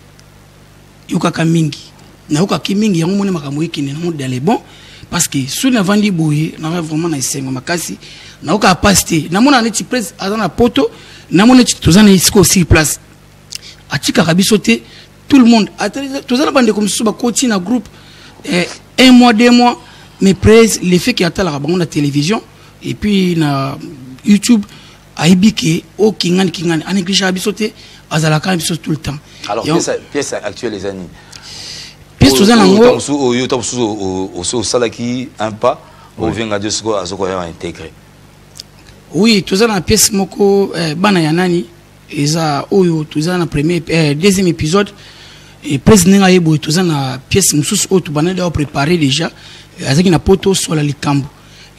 na yukaka mingi yango mone makambo ikine na monde dans les bons parce que si on a vendu boye on a vraiment na isengo makasi na oka pasté na mona neti presse azana poto na mona neti tozana isko sur place atika kabisote tout le monde tozana bande comme ça ba continue na groupe 1 mois 2 mois mais presse les fait qui attala ka bango na télévision et puis na YouTube aibike o kingani en néglige kabisote azala ka biso tout le temps.
Alors pièce actuelle les amis.
Pièce tozana ngo
au salaki un pas au venga de soko azoko ya intégré.
Oui, tozana na pièce moko bana ya nani eza oyo tozana na premier deuxième épisode et président nga yebo tozana pièce mususu o tubana da préparer déjà azaki na poto sur la likambo.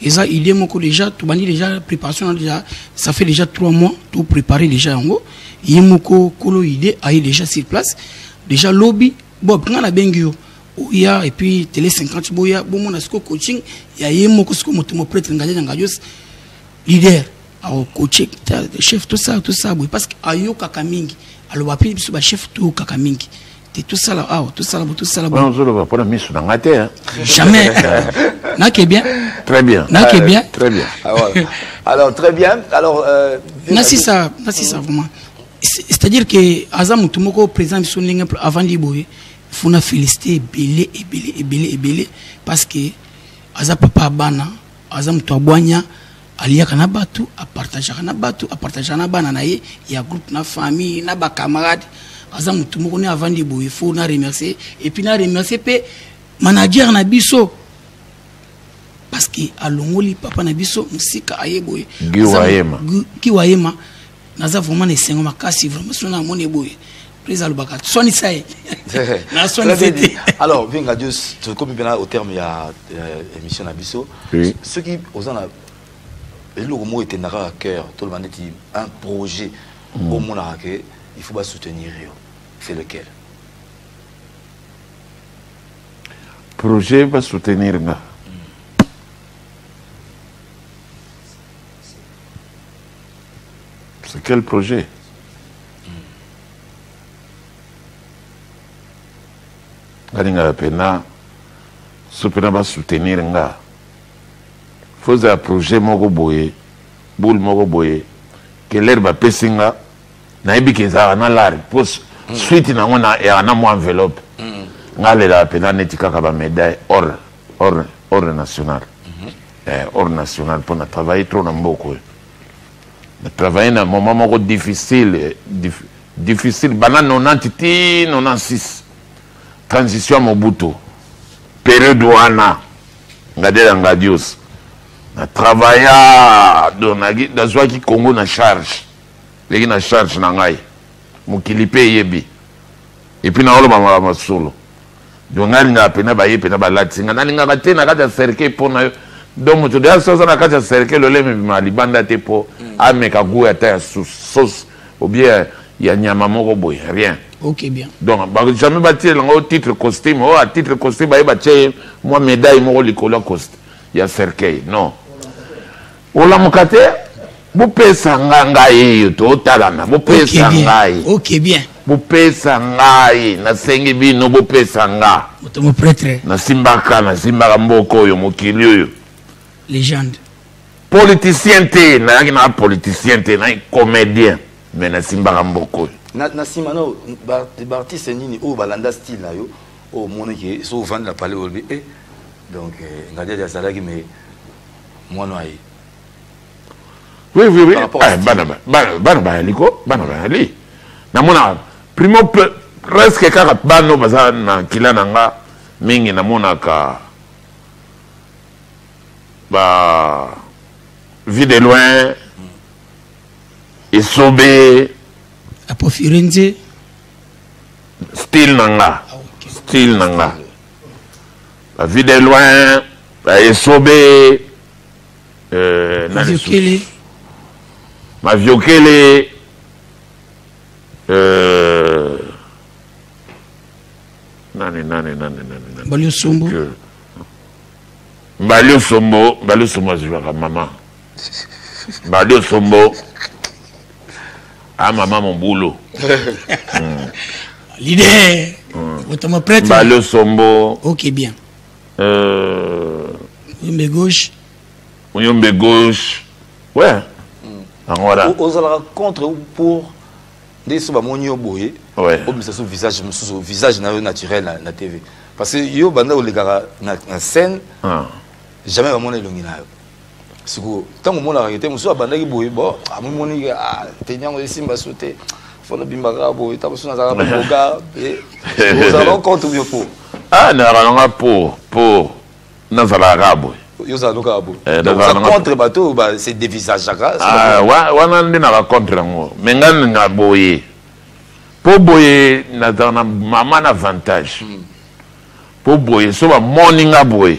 Eza idée moko déjà tubani déjà préparation déjà ça fait déjà 3 mois tout préparer déjà yango yemoko kolo idée ayi déjà sur place déjà lobby bon nga na bengio oya et puis télé 50 boya bon mon asko coaching ya yemoko sko moto prêtre ngaja ngajos leader au coaching chef tout ça parce que ayo kakamingi aloba pi biso ba chef tout kakamingi tout ça là tout ça là
bon je le vois pas misu na ngate hein
jamais na ke bien
très bien
na ke bien
très bien
alors très bien alors
na si ça vraiment c'est-à-dire que azam tumoko président biso ndenge avant diboye funa féliciter belé parce que aza papa bana azam to abwanya aliaka na batu a partager na bana na ye ya groupe na famille na ba camarades aza mutu moko ne avant de boye faut na remercier et puis na remercier pe manager na biso parce que alongoli papa na biso musika ayeboye ki wayema naza vraiment na sengo makasi vraiment sona mone boye président Lubaka soni sai na soni c'était
alors vinga Dios comme bien au terme il y a émission na biso ceux qui osana et le mot était narré à cœur tout le monde dit un projet au monde il faut pas soutenir c'est lequel
projet va soutenir nga c'est quel projet ngalinga pena supena va soutenir nga faut un projet moko boye boule moko boye que l'herbe va pesinga na ibike za na lari pos suite na ngona ya na mo enveloppe ngale la pena netika ka ba médaille or national or national pour na travailler trop na mboko na travailler na moment moko difficile bana 90 ti 96 transition Mobutu période wana ngadela ngadios na travailla dans Zouaki Congo na charge legi na charge na ngai mukilipe yebi et puis na oloba masolo donc ngai nga pena ba yepe na balati nga nalinga kate na kata cercle pona donc mutu de sosa na kata cercle le leme ma libanda te po ameka goût ta sauce ou bien ya nyama moko boy rien.
OK bien.
Donc jamais bâti au titre costume à titre costume ba bâti moi médaille moko likolo costume ya cercueil non ola mukate bupesa ngai to talana bupesa ngai
OK bien
bupesa ngai na sengi bino bupesa nga
moto mo prêtre
na simbaka mboko yo mokili yo
légende
politicien te na politicien te na comédien mais na simbaka mboko
na simano artiste nini o balanda style na yo o moneke so vendre la parler olbi donc ngadia ya salaki mais moi no ai
oui bana liko bana ali na mona primo presque kaka bano baza na kila nanga mingi na mona ka ba vie de loin et sobe
apofirenze
style nanga la vie de loin et sobe ma viokele nani
Balio Sombo
azwaka mama Balio Sombo maman mon boulot
l'idée autant prêtre
Balio Sombo
OK bien Muyombe gauche.
Muyombe gauche. Ouais. Voilà.
Aux allant contre ou pour des soba monio boye.
Ouais.
Au visage naturel na TV. Parce que yo banda o legara na scène. Jamais vraiment elongi na yo. Siko tant que mon arrêté muso banda ki boye bon amoni tenyango simba sauter. Faut bimbaka boye tabuso na zaka boga et aux allant contre ou pour.
Ah na ranga pour na zala boye.
Yosa loka abo. Donc contre bateau c'est des visages chaka.
Ah wana ndi na contre ngo. Mengana nga boye. Po boye na dana mama na avantage. Po boye so ba morning boye.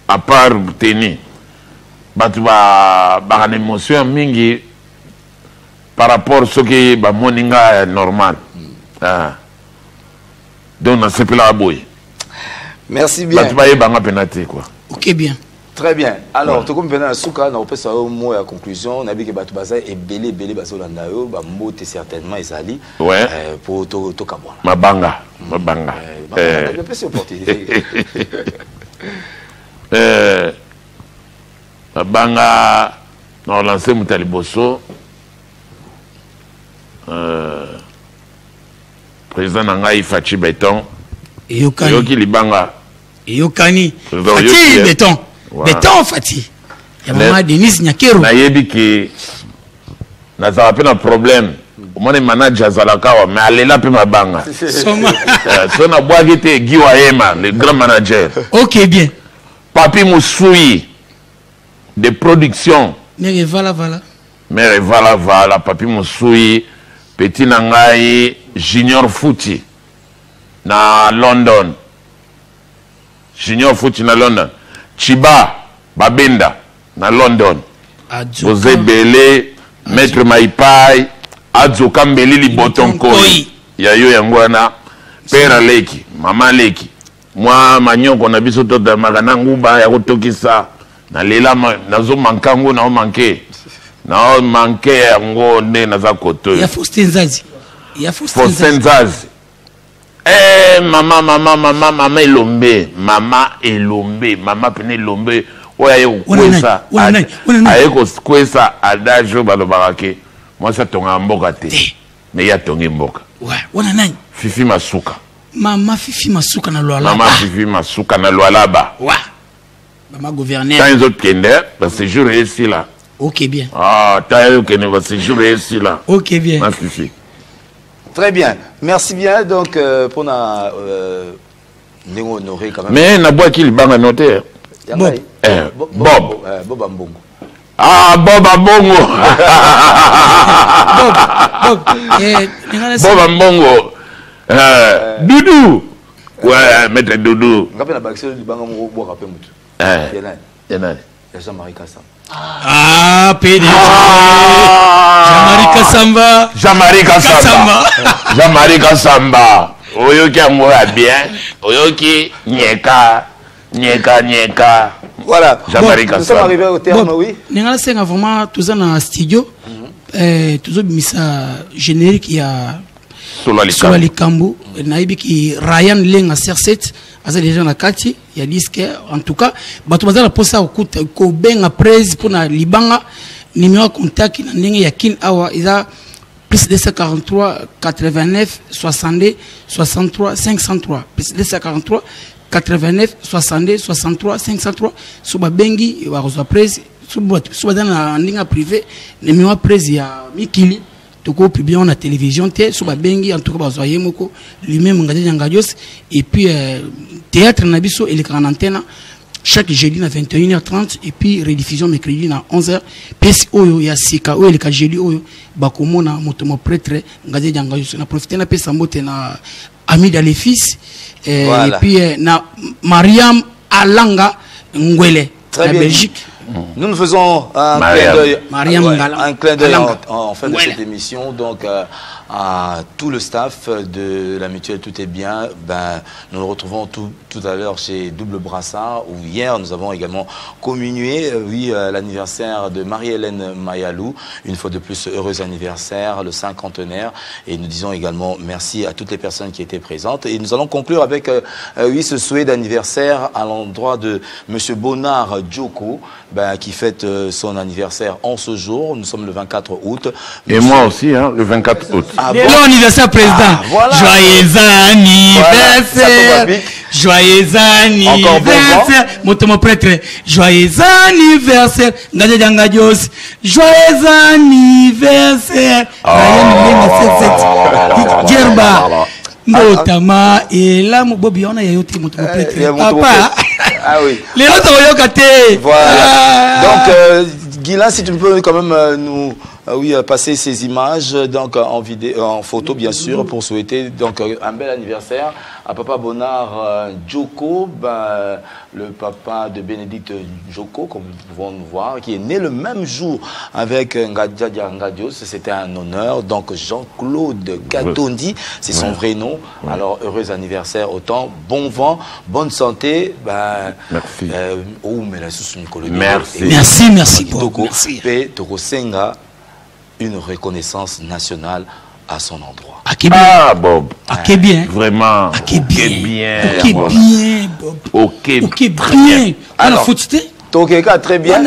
À part teni. Batu ba une émotion mingi par rapport à ce qui ba morning normal. Ah. Donc na sepela boye.
Merci bien.
Batu ba yebanga penalty quoi.
Ok, bien.
Très bien. Alors, tu comme venant à Souka, on peut savoir au mot à conclusion. On a vu que Batoubaza est belé, Basolandayo, Bambote certainement, Isali.
Ouais.
Pour Tokabwana.
Mabanga.
Il y a plus d'opportunités.
Mabanga, on a lancé Moutaliboso. Président Nangaï Fachi Béton.
Et Yoki
Libanga.
Yokani Fati béton béton Fati ya mama Denis Nyakero
na yebi ki na za pe na problème o mone manager zalakawa mais alela pe mabanga
soma
so na bwagi te Giwa Ema le grand manager.
OK, bien.
Papi Moussoui de production
Mere vala
Papi Moussoui petit Nangai Junior Fouti na London. Junior Fouti na London. Chiba Babenda na London. José Belé, Maître Maipai, Adzo Kambeli li boton koi. Ya yo yangwana. Pera leki, mama leki. Moi manyoko na biso tota magana nguba ya kotokisa. Na lela nazo mankango na o manke. Na o manke yango ne na za koto.
Ya Faustin Zazi.
Mama Elombe, mama pene Elombe, oya kwesa, ayeko kwesa adajo balobarake. Moi ça tonga mboka te. Mais ya tongi mboka.
Ouais, wana nani?
Fifi Masuka.
Mama Fifi Masuka na Lualaba.
Mama Fifi Masuka na Lualaba.
Ouais. Mama gouverneur.
Quand ils autres kende, le séjour est ici là.
OK, bien.
Ah, t'as eu kende, le séjour est ici là.
OK, bien.
Ma Fifi.
Très bien. Merci bien. Donc, pour na honoré quand même.
Mais na bois qu'il banga noté.
Bob.
Bob
Ambongo.
Ah, Bob Ambongo. Bob Ambongo. Doudou. Ouais, maître Doudou.
On appelle la baxe du banga mo bo rapé mutu.
Yanani.
Jean-Marie Kassam.
Ah, PD. Jean-Marie
Kassamba. Oyoki amoura bien. Oyoki nyeka.
Voilà.
Jean-Marie Kassamba.
Nous sommes arrivés au terme, oui.
Ningala senga vraiment tous en studio. Tous misa générique il y a Sola Likambo. Naibi ki Ryan Lenga CR7. Asa déjà na kati ya disque en tout cas bato bazala posa okuta ko benga praise pour na libanga numéro contact na ndenge ya kin awa iza plus 243 89 62 63 503 plus 243 89 62 63 503 suba bengi wa reçoit praise suba dans ndinga privé numéro praise ya Mikili toko publié en télévision té suba bengi en tout cas bazoyer moko lui-même ngadi ngadios et puis théâtre nabiso et les grandes antennes chaque jeudi à 21h30 et puis rediffusion mercredi à 11h pesi oyo ya sika oyo le jeudi oyo bakomona motomo prêtre ngadi ngadios na profiter na pesa mbote na ami dans les fils voilà. Et puis na Mariam Alanga Ngwele la Belgique.
Nous nous faisons un clin d'œil en fin de cette émission. Donc, à tout le staff de la mutuelle Tout est bien. Ben, nous nous retrouvons tout à l'heure chez Double Brassard, où hier nous avons également communié, l'anniversaire de Marie-Hélène Mayalou. Une fois de plus, heureux anniversaire, le 50e. Et nous disons également merci à toutes les personnes qui étaient présentes. Et nous allons conclure avec ce souhait d'anniversaire à l'endroit de M. Bonnard Djoko, qui fête son anniversaire en ce jour. Nous sommes le 24 août.
Et moi aussi, hein, le 24 août.
Bon anniversaire, président.
Voilà.
Joyeux anniversaire. Voilà. Joyeux anniversaire. Mon prêtre. Joyeux anniversaire. Joyeux anniversaire. Djerba. Notamment, et là, mon Bobby, on a yoté mon prêtre. Papa.
Ah oui.
Les autres ont yokaté.
Voilà. Donc, Guilain, si tu peux quand même nous passer ces images donc en vidéo, en photo bien sûr, pour souhaiter donc un bel anniversaire à Papa Bonnard Djoko, le papa de Bénédicte Djoko, comme nous pouvons nous voir, qui est né le même jour avec Ngadja Ngadios. C'était un honneur. Donc Jean-Claude Katondi, c'est son vrai nom. Alors heureux anniversaire autant, bon vent, bonne santé.
Merci.
Merci.
Senga, une reconnaissance nationale à son endroit.
Bob.
Ok bien.
Vraiment.
Ok bien. Bob.
Ok
bien. Alors, faut-tu
Tokeka, très bien.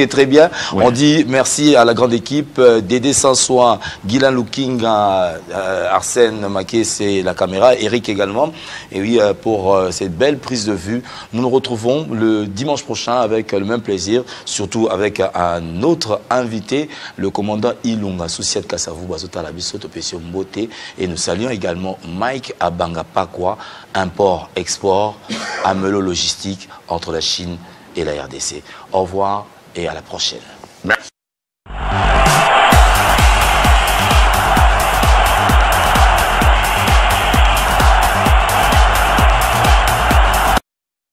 Très bien. On dit merci à la grande équipe, Dédé Sansois, Guilain Lukinga, Arsène Maké, c'est la caméra, Eric également. Et oui, pour cette belle prise de vue, nous nous retrouvons le dimanche prochain avec le même plaisir, surtout avec un autre invité, le commandant Ilunga Souciat Kassavou Bazota Labiso Topesio Mbote. Et nous saluons également Mike Abanga Pakwa, import, export, Amelo logistique entre la Chine et la RDC. Au revoir et à la prochaine.